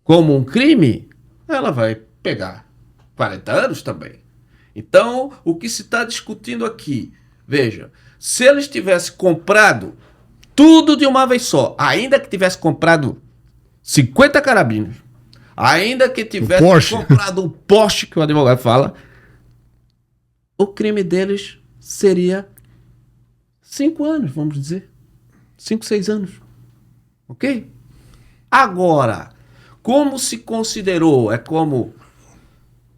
como um crime, ela vai pegar 40 anos também. Então, o que se está discutindo aqui, veja, se eles tivessem comprado tudo de uma vez só, ainda que tivesse comprado 50 carabinas, ainda que tivesse comprado um Porsche, que o advogado fala, o crime deles seria 5 anos, vamos dizer. 5, 6 anos. Ok? Agora, como se considerou,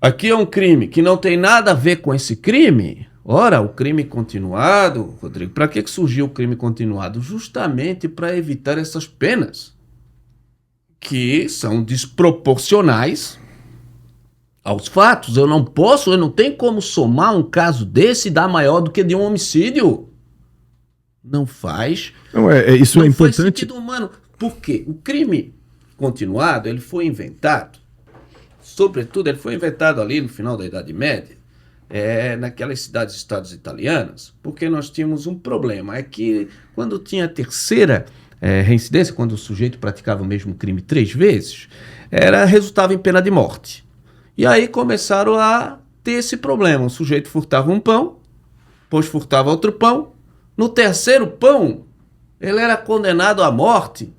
aqui é um crime que não tem nada a ver com esse crime. Ora, o crime continuado, Rodrigo, para que surgiu o crime continuado? Justamente para evitar essas penas. que são desproporcionais aos fatos. Eu não tenho como somar um caso desse e dar maior do que de um homicídio. Não faz. Não, isso não é faz importante. sentido humano. Por quê? O crime continuado, ele foi inventado, sobretudo, ele foi inventado ali no final da Idade Média, naquelas cidades-estados italianas, porque nós tínhamos um problema, é que quando tinha a terceira reincidência, quando o sujeito praticava o mesmo crime 3 vezes, resultava em pena de morte. E aí começaram a ter esse problema, o sujeito furtava um pão, depois furtava outro pão, no terceiro pão, ele era condenado à morte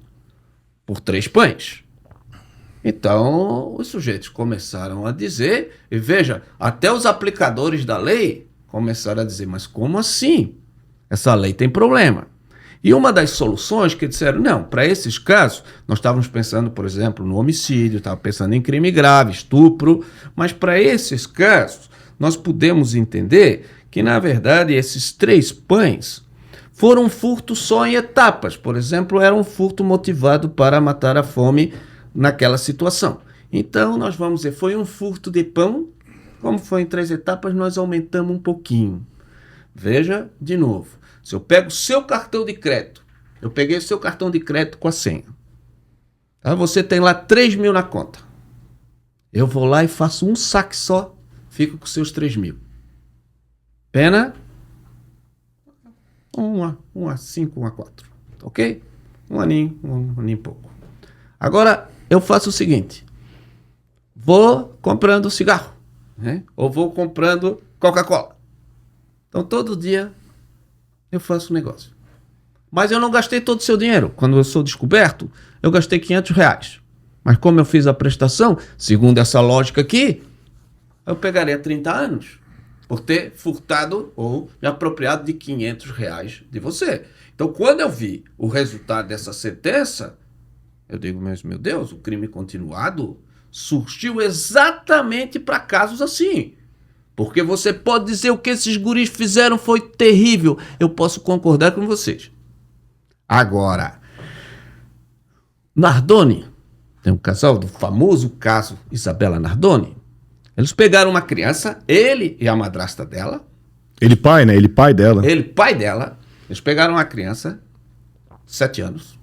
por 3 pães. Então, os sujeitos começaram a dizer, e veja, até os aplicadores da lei começaram a dizer, mas como assim? Essa lei tem problema. E uma das soluções que disseram, não, para esses casos, nós estávamos pensando, por exemplo, no homicídio, estávamos pensando em crime grave, estupro, mas para esses casos, nós podemos entender que, na verdade, esses 3 pães foram um furto só em etapas. Por exemplo, era um furto motivado para matar a fome naquela situação. Então, nós vamos dizer, foi um furto de pão, como foi em 3 etapas, nós aumentamos um pouquinho. Veja, de novo, se eu pego o seu cartão de crédito, eu peguei o seu cartão de crédito com a senha, tá? Você tem lá 3 mil na conta. Eu vou lá e faço um saque só, fico com seus 3 mil. Pena 1 a 5, 1 a 4. Ok? Um aninho e pouco. Agora, eu faço o seguinte. Vou comprando cigarro, né? Ou vou comprando Coca-Cola. Então, todo dia eu faço um negócio. Mas eu não gastei todo o seu dinheiro. Quando eu sou descoberto, eu gastei R$500. Mas como eu fiz a prestação, segundo essa lógica aqui, eu pegaria 30 anos por ter furtado ou me apropriado de R$500 de você. Então, quando eu vi o resultado dessa sentença, eu digo, meu Deus, o crime continuado surgiu exatamente para casos assim. Porque você pode dizer o que esses guris fizeram foi terrível. Eu posso concordar com vocês. Agora, Nardoni, tem um casal do famoso caso Isabela Nardoni. Eles pegaram uma criança, ele e a madrasta dela. Ele pai, né? Ele pai dela. Ele pai dela. Eles pegaram uma criança, 7 anos,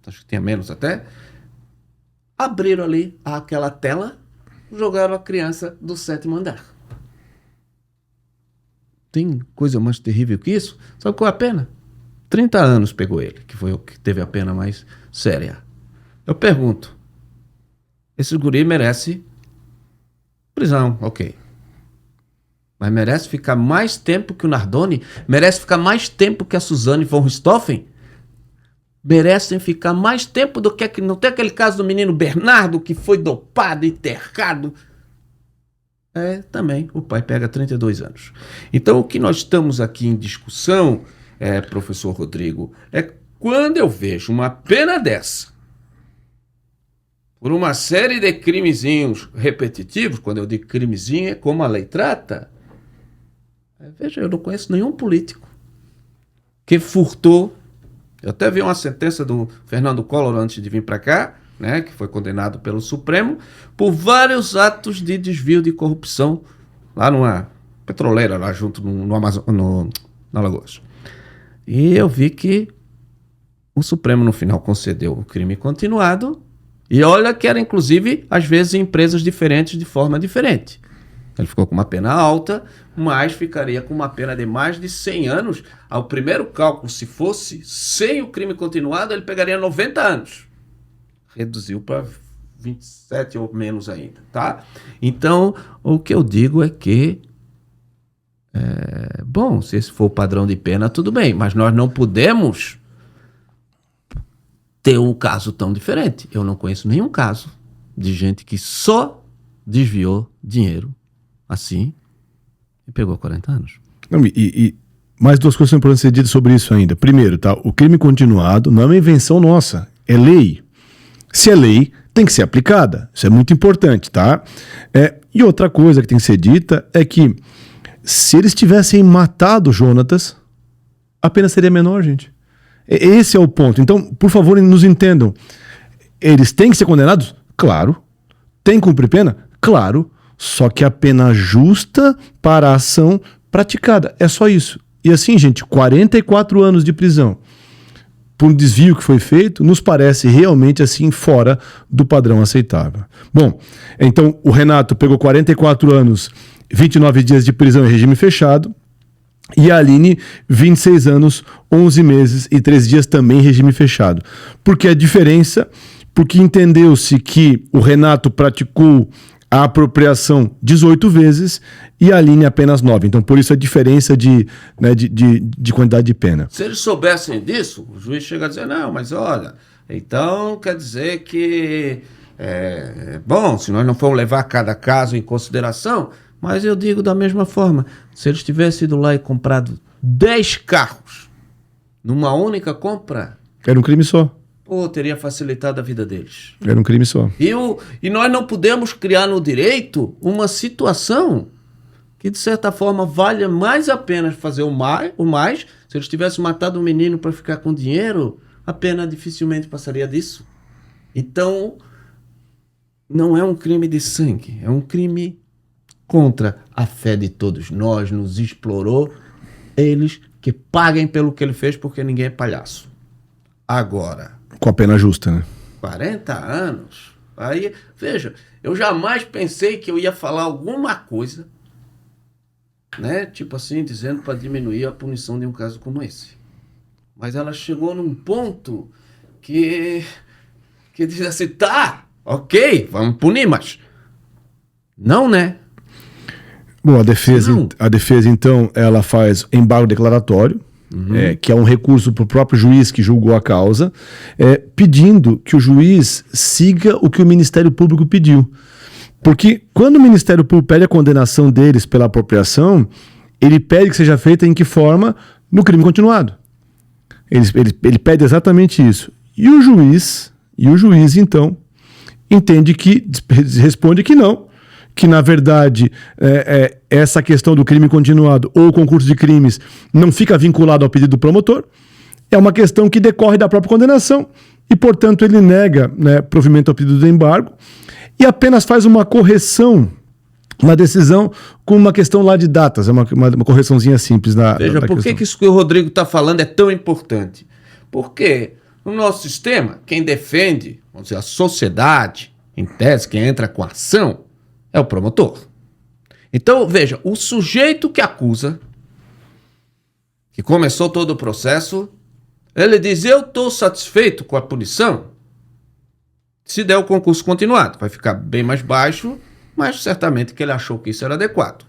acho que tinha menos até, abriram ali aquela tela, jogaram a criança do 7º andar. Tem coisa mais terrível que isso? Sabe qual é a pena? 30 anos pegou ele, que foi o que teve a pena mais séria. Eu pergunto, esse guri merece prisão, ok. Mas merece ficar mais tempo que o Nardoni? Merece ficar mais tempo que a Suzane von Richthofen? Merecem ficar mais tempo do que... Não tem aquele caso do menino Bernardo que foi dopado, enterrado? Também, o pai pega 32 anos. Então, o que nós estamos aqui em discussão, professor Rodrigo, é quando eu vejo uma pena dessa, por uma série de crimezinhos repetitivos, quando eu digo crimezinho, é como a lei trata. Veja, eu não conheço nenhum político que furtou. Eu até vi uma sentença do Fernando Collor antes de vir para cá, né, que foi condenado pelo Supremo, por vários atos de desvio de corrupção lá numa petroleira, lá junto no Amazonas, na Alagoas. E eu vi que o Supremo no final concedeu o crime continuado, e olha que era inclusive, às vezes, em empresas diferentes de forma diferente. Ele ficou com uma pena alta, mas ficaria com uma pena de mais de 100 anos. Ao primeiro cálculo, se fosse sem o crime continuado, ele pegaria 90 anos. Reduziu para 27 ou menos ainda, tá? Então, o que eu digo é que, bom, se esse for o padrão de pena, tudo bem, mas nós não podemos ter um caso tão diferente. Eu não conheço nenhum caso de gente que só desviou dinheiro assim e pegou 40 anos. Não, mais 2 coisas são importantes ser ditas sobre isso ainda. Primeiro, tá, o crime continuado não é uma invenção nossa, é lei. Se é lei, tem que ser aplicada. Isso é muito importante, tá? E outra coisa que tem que ser dita é que se eles tivessem matado o Jonatas, a pena seria menor, gente. Esse é o ponto. Então, por favor, nos entendam. eles têm que ser condenados? Claro. Tem que cumprir pena? Claro. Só que a pena justa para a ação praticada. É só isso. E assim, gente, 44 anos de prisão por um desvio que foi feito, nos parece realmente assim fora do padrão aceitável. Bom, então o Renato pegou 44 anos, 29 dias de prisão em regime fechado, e a Aline, 26 anos, 11 meses e 3 dias também em regime fechado. Por que a diferença? Porque entendeu-se que o Renato praticou a apropriação 18 vezes e a Aline apenas 9. Então, por isso a diferença de quantidade de pena. Se eles soubessem disso, o juiz chega a dizer, não, mas olha, então quer dizer que bom, se nós não formos levar cada caso em consideração, mas eu digo da mesma forma, se eles tivessem ido lá e comprado 10 carros numa única compra... Era um crime só. Pô, teria facilitado a vida deles. Era um crime só. E nós não podemos criar no direito uma situação que, de certa forma, valha mais a pena fazer o mais. Se eles tivessem matado um menino para ficar com dinheiro, a pena dificilmente passaria disso. Então, não é um crime de sangue, é um crime contra a fé de todos nós, nos explorou. Eles que paguem pelo que ele fez, porque ninguém é palhaço. Agora... Com a pena justa, né? 40 anos. Aí, veja, eu jamais pensei que eu ia falar alguma coisa, né? Tipo assim, dizendo para diminuir a punição de um caso como esse. Mas ela chegou num ponto que diz assim, tá, ok, vamos punir, mas não, né? Bom, a defesa, então, ela faz embargo declaratório, que é um recurso para o próprio juiz que julgou a causa, pedindo que o juiz siga o que o Ministério Público pediu. Porque quando o Ministério Público pede a condenação deles pela apropriação, ele pede que seja feita em que forma? No crime continuado. Ele pede exatamente isso. E o juiz, então, entende que, responde que não, que na verdade essa questão do crime continuado ou concurso de crimes não fica vinculado ao pedido do promotor, é uma questão que decorre da própria condenação e, portanto, ele nega, né, provimento ao pedido de embargo e apenas faz uma correção na decisão com uma questão lá de datas, uma correçãozinha simples. Veja, por que isso que o Rodrigo está falando é tão importante? Porque no nosso sistema, quem defende, vamos dizer, a sociedade, em tese, quem entra com a ação, é o promotor. Então, veja, o sujeito que acusa, que começou todo o processo, ele diz, eu estou satisfeito com a punição, se der o concurso continuado. Vai ficar bem mais baixo, mas certamente que ele achou que isso era adequado.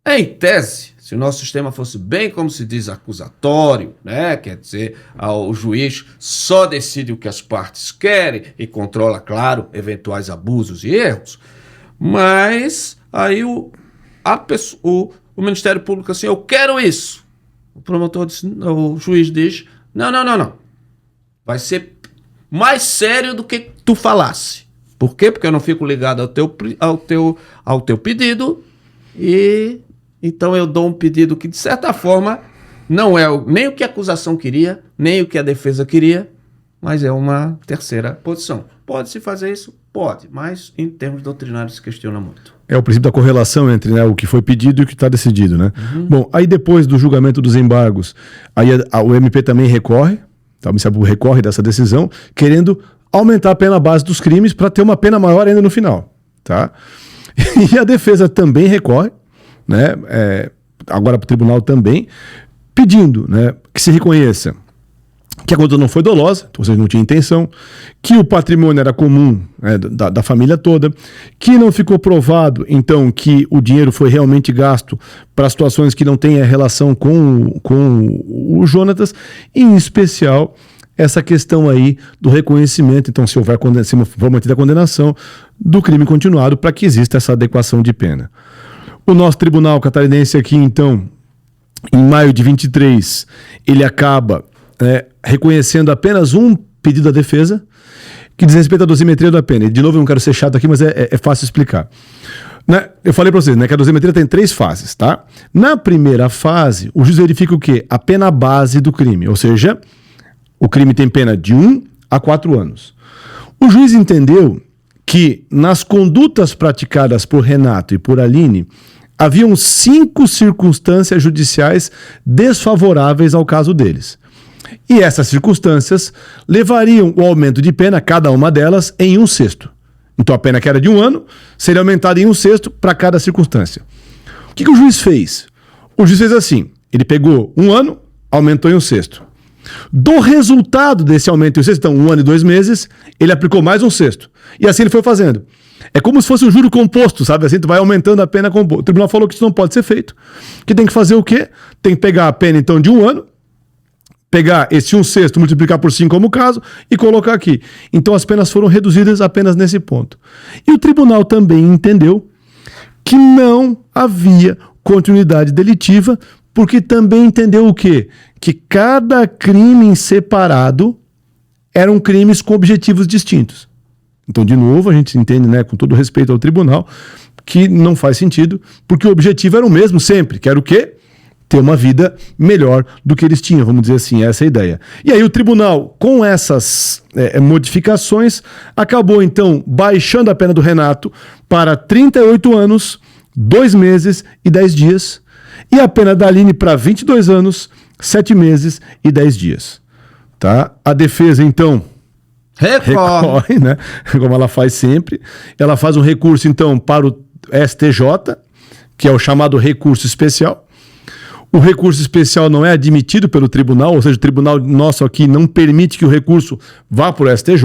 Em tese, se o nosso sistema fosse bem, como se diz, acusatório, né? Quer dizer, o juiz só decide o que as partes querem e controla, claro, eventuais abusos e erros, mas aí o Ministério Público assim, eu quero isso. O juiz diz, não. Vai ser mais sério do que tu falasse. Por quê? Porque eu não fico ligado ao teu pedido e então eu dou um pedido que, de certa forma, não é nem o que a acusação queria, nem o que a defesa queria, mas é uma terceira posição. Pode-se fazer isso? Pode, mas em termos doutrinários se questiona muito. É o princípio da correlação entre, né, o que foi pedido e o que está decidido, né? Bom, aí depois do julgamento dos embargos, aí o MP também recorre, tá? O Ministério Público recorre dessa decisão, querendo aumentar a pena base dos crimes para ter uma pena maior ainda no final, tá? E a defesa também recorre, né? Agora para o tribunal também, pedindo, né, que se reconheça que a conduta não foi dolosa, ou seja, não tinha intenção, que o patrimônio era comum, né, da família toda, que não ficou provado, então, que o dinheiro foi realmente gasto para situações que não têm relação com o Jonatas, e, em especial, essa questão aí do reconhecimento, então, se for mantida a condenação, do crime continuado, para que exista essa adequação de pena. O nosso tribunal catarinense aqui, então, em maio de 23, ele acaba reconhecendo apenas um pedido da defesa, que diz respeito à dosimetria da pena. E, de novo, eu não quero ser chato aqui, mas é fácil explicar. Eu falei para vocês, né, que a dosimetria tem 3 fases, tá? Na primeira fase, o juiz verifica o quê? A pena base do crime, ou seja, o crime tem pena de 1 a 4 anos. O juiz entendeu que nas condutas praticadas por Renato e por Aline, haviam 5 circunstâncias judiciais desfavoráveis ao caso deles. E essas circunstâncias levariam o aumento de pena, cada uma delas, em 1/6. Então a pena que era de 1 ano seria aumentada em 1/6 para cada circunstância. O que o juiz fez? O juiz fez assim, ele pegou 1 ano, aumentou em 1/6. Do resultado desse aumento em 1/6, então 1 ano e 2 meses, ele aplicou mais 1/6. E assim ele foi fazendo. É como se fosse um juro composto, sabe? Assim tu vai aumentando a pena composta. O tribunal falou que isso não pode ser feito. Que tem que fazer o quê? Tem que pegar a pena então de 1 ano, pegar esse 1/6, multiplicar por 5 como caso e colocar aqui. Então as penas foram reduzidas apenas nesse ponto. E o tribunal também entendeu que não havia continuidade delitiva, porque também entendeu o quê? Que cada crime em separado eram crimes com objetivos distintos. Então, de novo, a gente entende, né, com todo respeito ao tribunal, que não faz sentido, porque o objetivo era o mesmo sempre, que era o quê? Ter uma vida melhor do que eles tinham, vamos dizer assim, essa é a ideia. E aí o tribunal, com essas modificações, acabou então baixando a pena do Renato para 38 anos, 2 meses e 10 dias, e a pena da Aline para 22 anos, 7 meses e 10 dias. Tá? A defesa, então, recorre, né? Como ela faz sempre. Ela faz um recurso, então, para o STJ, que é o chamado recurso especial. O recurso especial não é admitido pelo tribunal, ou seja, o tribunal nosso aqui não permite que o recurso vá para o STJ.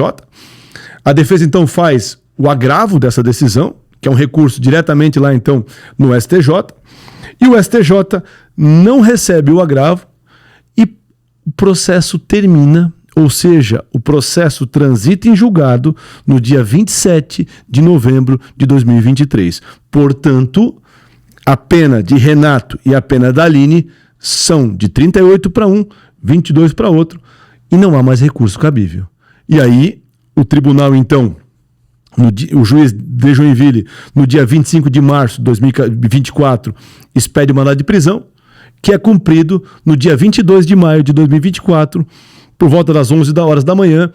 A defesa, então, faz o agravo dessa decisão, que é um recurso diretamente lá, então, no STJ. E o STJ não recebe o agravo e o processo termina, ou seja, o processo transita em julgado no dia 27 de novembro de 2023. Portanto, a pena de Renato e a pena da Aline são de 38 para um, 22 para outro, e não há mais recurso cabível. E aí, o tribunal, então, o juiz de Joinville, no dia 25 de março de 2024, expede o mandado de prisão, que é cumprido no dia 22 de maio de 2024, por volta das 11 horas da manhã,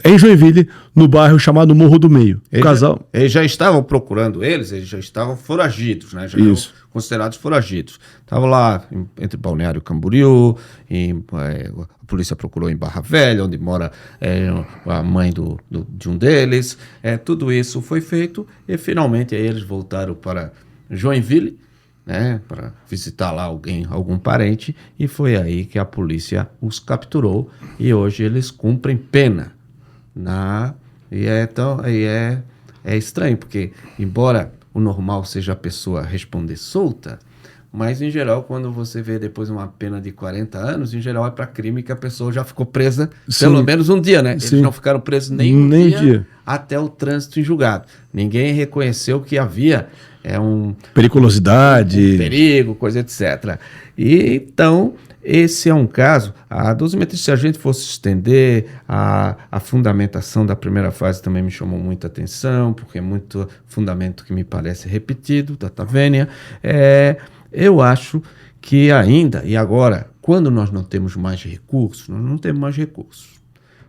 em Joinville, no bairro chamado Morro do Meio. Eles já estavam procurando eles já estavam foragidos, né? Já eram considerados foragidos. Estavam lá entre Balneário Camboriú, a polícia procurou em Barra Velha, onde mora a mãe de um deles. Tudo isso foi feito e finalmente aí eles voltaram para Joinville, né, para visitar lá algum parente, e foi aí que a polícia os capturou e hoje eles cumprem pena. É estranho, porque embora o normal seja a pessoa responder solta, mas em geral quando você vê depois uma pena de 40 anos, em geral é para crime que a pessoa já ficou presa pelo menos um dia, né? Eles não ficaram presos nem um dia até o trânsito em julgado. Ninguém reconheceu que havia periculosidade, perigo, coisa etc. E então esse é um caso. A dosimetria, se a gente fosse estender a fundamentação da primeira fase, também me chamou muita atenção, porque é muito fundamento que me parece repetido, data vênia. Eu acho que ainda, e agora, quando nós não temos mais recursos, o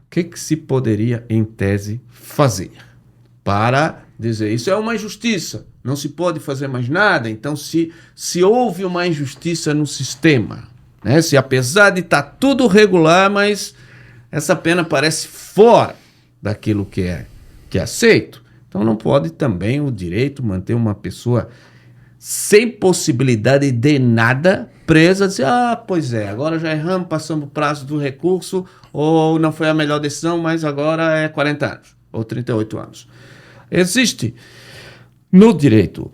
que se poderia, em tese, fazer para dizer isso é uma injustiça, não se pode fazer mais nada? Então, se houve uma injustiça no sistema, né? Se apesar de estar tudo regular, mas essa pena parece fora daquilo que é aceito, então não pode também o direito manter uma pessoa sem possibilidade de nada presa, dizer, pois é, agora já erramos, passamos o prazo do recurso, ou não foi a melhor decisão, mas agora é 40 anos, ou 38 anos. Existe no direito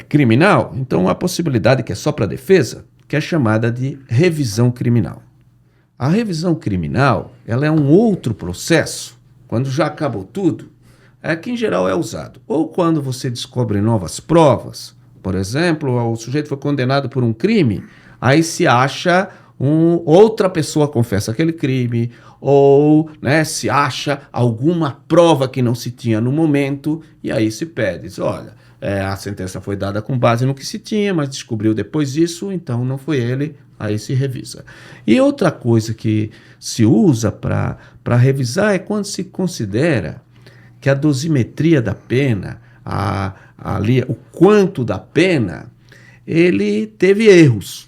criminal, então, uma possibilidade que é só para a defesa, que é chamada de revisão criminal. A revisão criminal, ela é um outro processo, quando já acabou tudo, que em geral é usado. Ou quando você descobre novas provas, por exemplo, o sujeito foi condenado por um crime, aí se acha outra pessoa confessa aquele crime, ou se acha alguma prova que não se tinha no momento, e aí se pede, diz, olha, a sentença foi dada com base no que se tinha, mas descobriu depois isso, então não foi ele, aí se revisa. E outra coisa que se usa para revisar é quando se considera que a dosimetria da pena, ali, o quanto da pena, ele teve erros,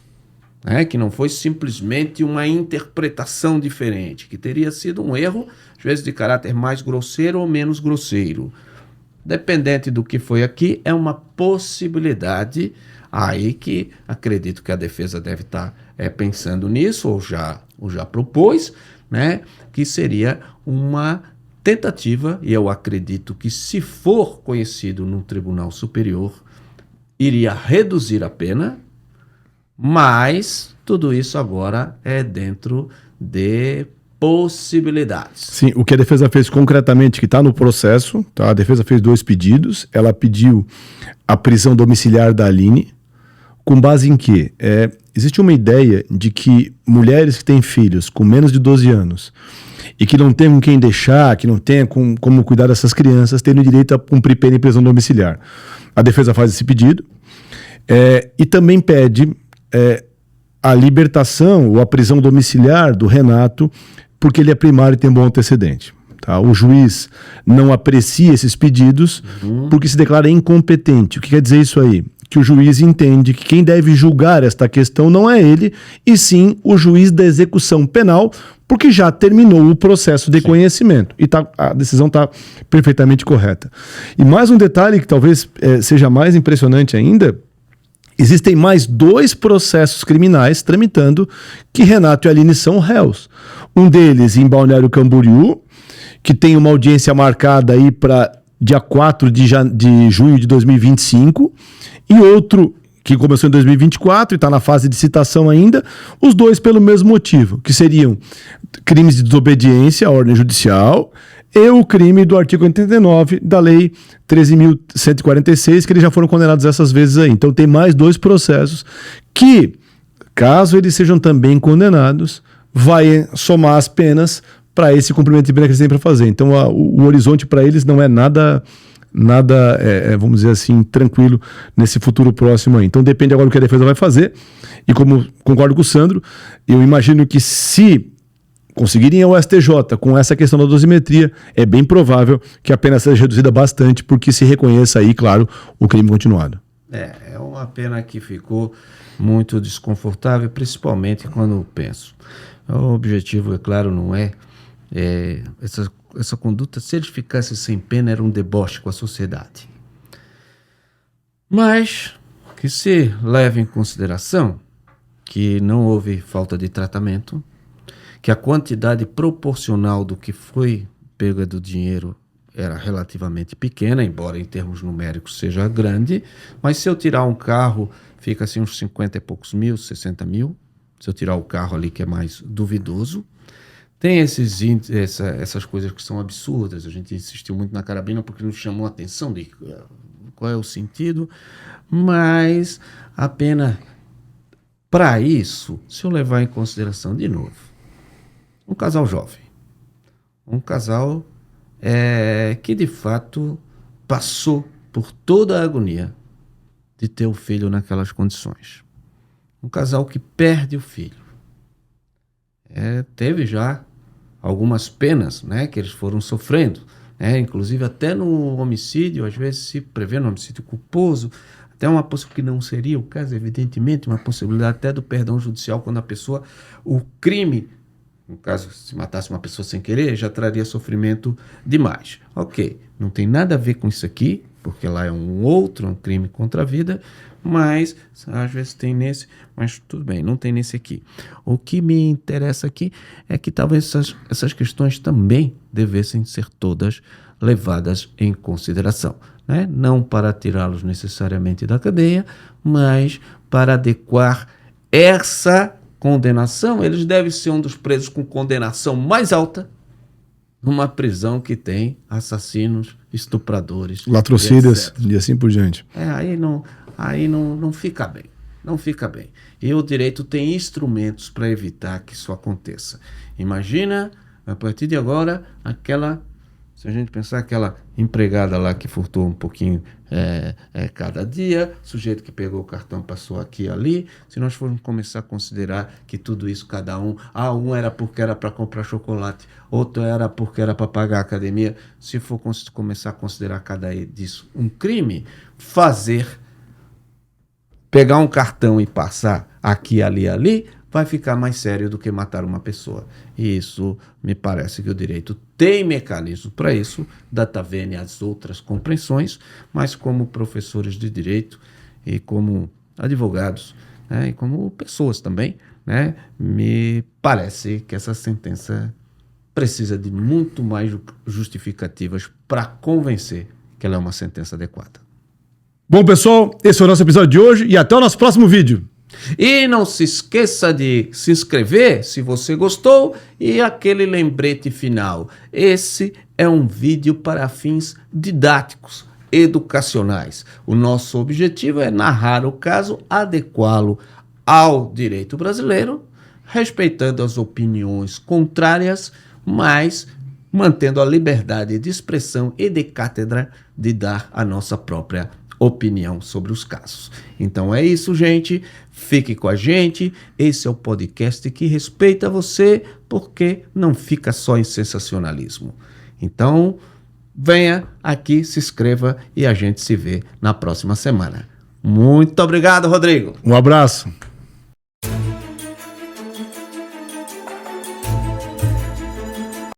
né? Que não foi simplesmente uma interpretação diferente, que teria sido um erro, às vezes de caráter mais grosseiro ou menos grosseiro. Dependente do que foi aqui, é uma possibilidade aí que acredito que a defesa deve estar pensando nisso, ou já propôs, né? Que seria uma tentativa, e eu acredito que, se for conhecido no Tribunal Superior, iria reduzir a pena, mas tudo isso agora é dentro de possibilidades. Sim, o que a defesa fez concretamente, que está no processo, tá? A defesa fez 2 pedidos. Ela pediu a prisão domiciliar da Aline, com base em quê? Existe uma ideia de que mulheres que têm filhos com menos de 12 anos e que não têm com quem deixar, que não têm como cuidar dessas crianças, têm o direito a cumprir pena em prisão domiciliar. A defesa faz esse pedido e também pede a libertação ou a prisão domiciliar do Renato, porque ele é primário e tem bom antecedente. Tá? O juiz não aprecia esses pedidos porque se declara incompetente. O que quer dizer isso aí? Que o juiz entende que quem deve julgar esta questão não é ele, e sim o juiz da execução penal, porque já terminou o processo de conhecimento. E a decisão está perfeitamente correta. E mais um detalhe que talvez seja mais impressionante ainda: existem mais 2 processos criminais tramitando que Renato e Aline são réus. Um deles em Balneário Camboriú, que tem uma audiência marcada aí para dia 4 de junho de 2025, e outro que começou em 2024 e está na fase de citação ainda, os 2 pelo mesmo motivo, que seriam crimes de desobediência à ordem judicial e o crime do artigo 89 da Lei 13.146, que eles já foram condenados essas vezes aí. Então tem mais 2 processos que, caso eles sejam também condenados, vai somar as penas para esse cumprimento de pena que eles têm para fazer. Então o horizonte para eles não é nada, vamos dizer assim, tranquilo nesse futuro próximo aí. Então depende agora do que a defesa vai fazer, e como concordo com o Sandro, eu imagino que, se conseguirem ao STJ com essa questão da dosimetria, é bem provável que a pena seja reduzida bastante, porque se reconheça aí, claro, o crime continuado. É uma pena que ficou muito desconfortável, principalmente quando penso. O objetivo, é claro, não é essa conduta, se eles ficassem sem pena, era um deboche com a sociedade. Mas que se leve em consideração que não houve falta de tratamento, que a quantidade proporcional do que foi pega do dinheiro era relativamente pequena, embora em termos numéricos seja grande, mas se eu tirar um carro, fica assim uns 50 e poucos mil, 60 mil, se eu tirar o carro ali, que é mais duvidoso. Tem essas coisas que são absurdas. A gente insistiu muito na carabina porque nos chamou a atenção de qual é o sentido, mas a pena para isso, se eu levar em consideração de novo, um casal jovem, um casal que de fato passou por toda a agonia de ter o filho naquelas condições, um casal que perde o filho, teve já algumas penas, né, que eles foram sofrendo, inclusive até no homicídio, às vezes se prevê no homicídio culposo, até uma possibilidade, que não seria o caso, evidentemente, uma possibilidade até do perdão judicial, quando a pessoa, o crime, no caso, se matasse uma pessoa sem querer, já traria sofrimento demais. Ok, não tem nada a ver com isso aqui, porque lá é um crime contra a vida, mas às vezes tem nesse, mas tudo bem, não tem nesse aqui. O que me interessa aqui é que talvez essas questões também devessem ser todas levadas em consideração, né? Não para tirá-los necessariamente da cadeia, mas para adequar essa condenação. Eles devem ser um dos presos com condenação mais alta numa prisão que tem assassinos, estupradores, latrocidas e assim por diante. Aí não fica bem. Não fica bem. E o direito tem instrumentos para evitar que isso aconteça. Imagina, a partir de agora, aquela Se a gente pensar aquela empregada lá que furtou um pouquinho cada dia, sujeito que pegou o cartão, passou aqui e ali, se nós formos começar a considerar que tudo isso, cada um, um era porque era para comprar chocolate, outro era porque era para pagar a academia, se for começar a considerar cada disso um crime, pegar um cartão e passar aqui, ali, vai ficar mais sério do que matar uma pessoa. E isso me parece que o direito tem mecanismo para isso, data vênia as outras compreensões, mas como professores de direito e como advogados, né, e como pessoas também, né, me parece que essa sentença precisa de muito mais justificativas para convencer que ela é uma sentença adequada. Bom, pessoal, esse foi o nosso episódio de hoje e até o nosso próximo vídeo. E não se esqueça de se inscrever se você gostou e aquele lembrete final. Esse é um vídeo para fins didáticos, educacionais. O nosso objetivo é narrar o caso, adequá-lo ao direito brasileiro, respeitando as opiniões contrárias, mas mantendo a liberdade de expressão e de cátedra de dar a nossa própria opinião sobre os casos. Então é isso, gente. Fique com a gente. Esse é o podcast que respeita você, porque não fica só em sensacionalismo. Então, venha aqui, se inscreva e a gente se vê na próxima semana. Muito obrigado, Rodrigo. Um abraço.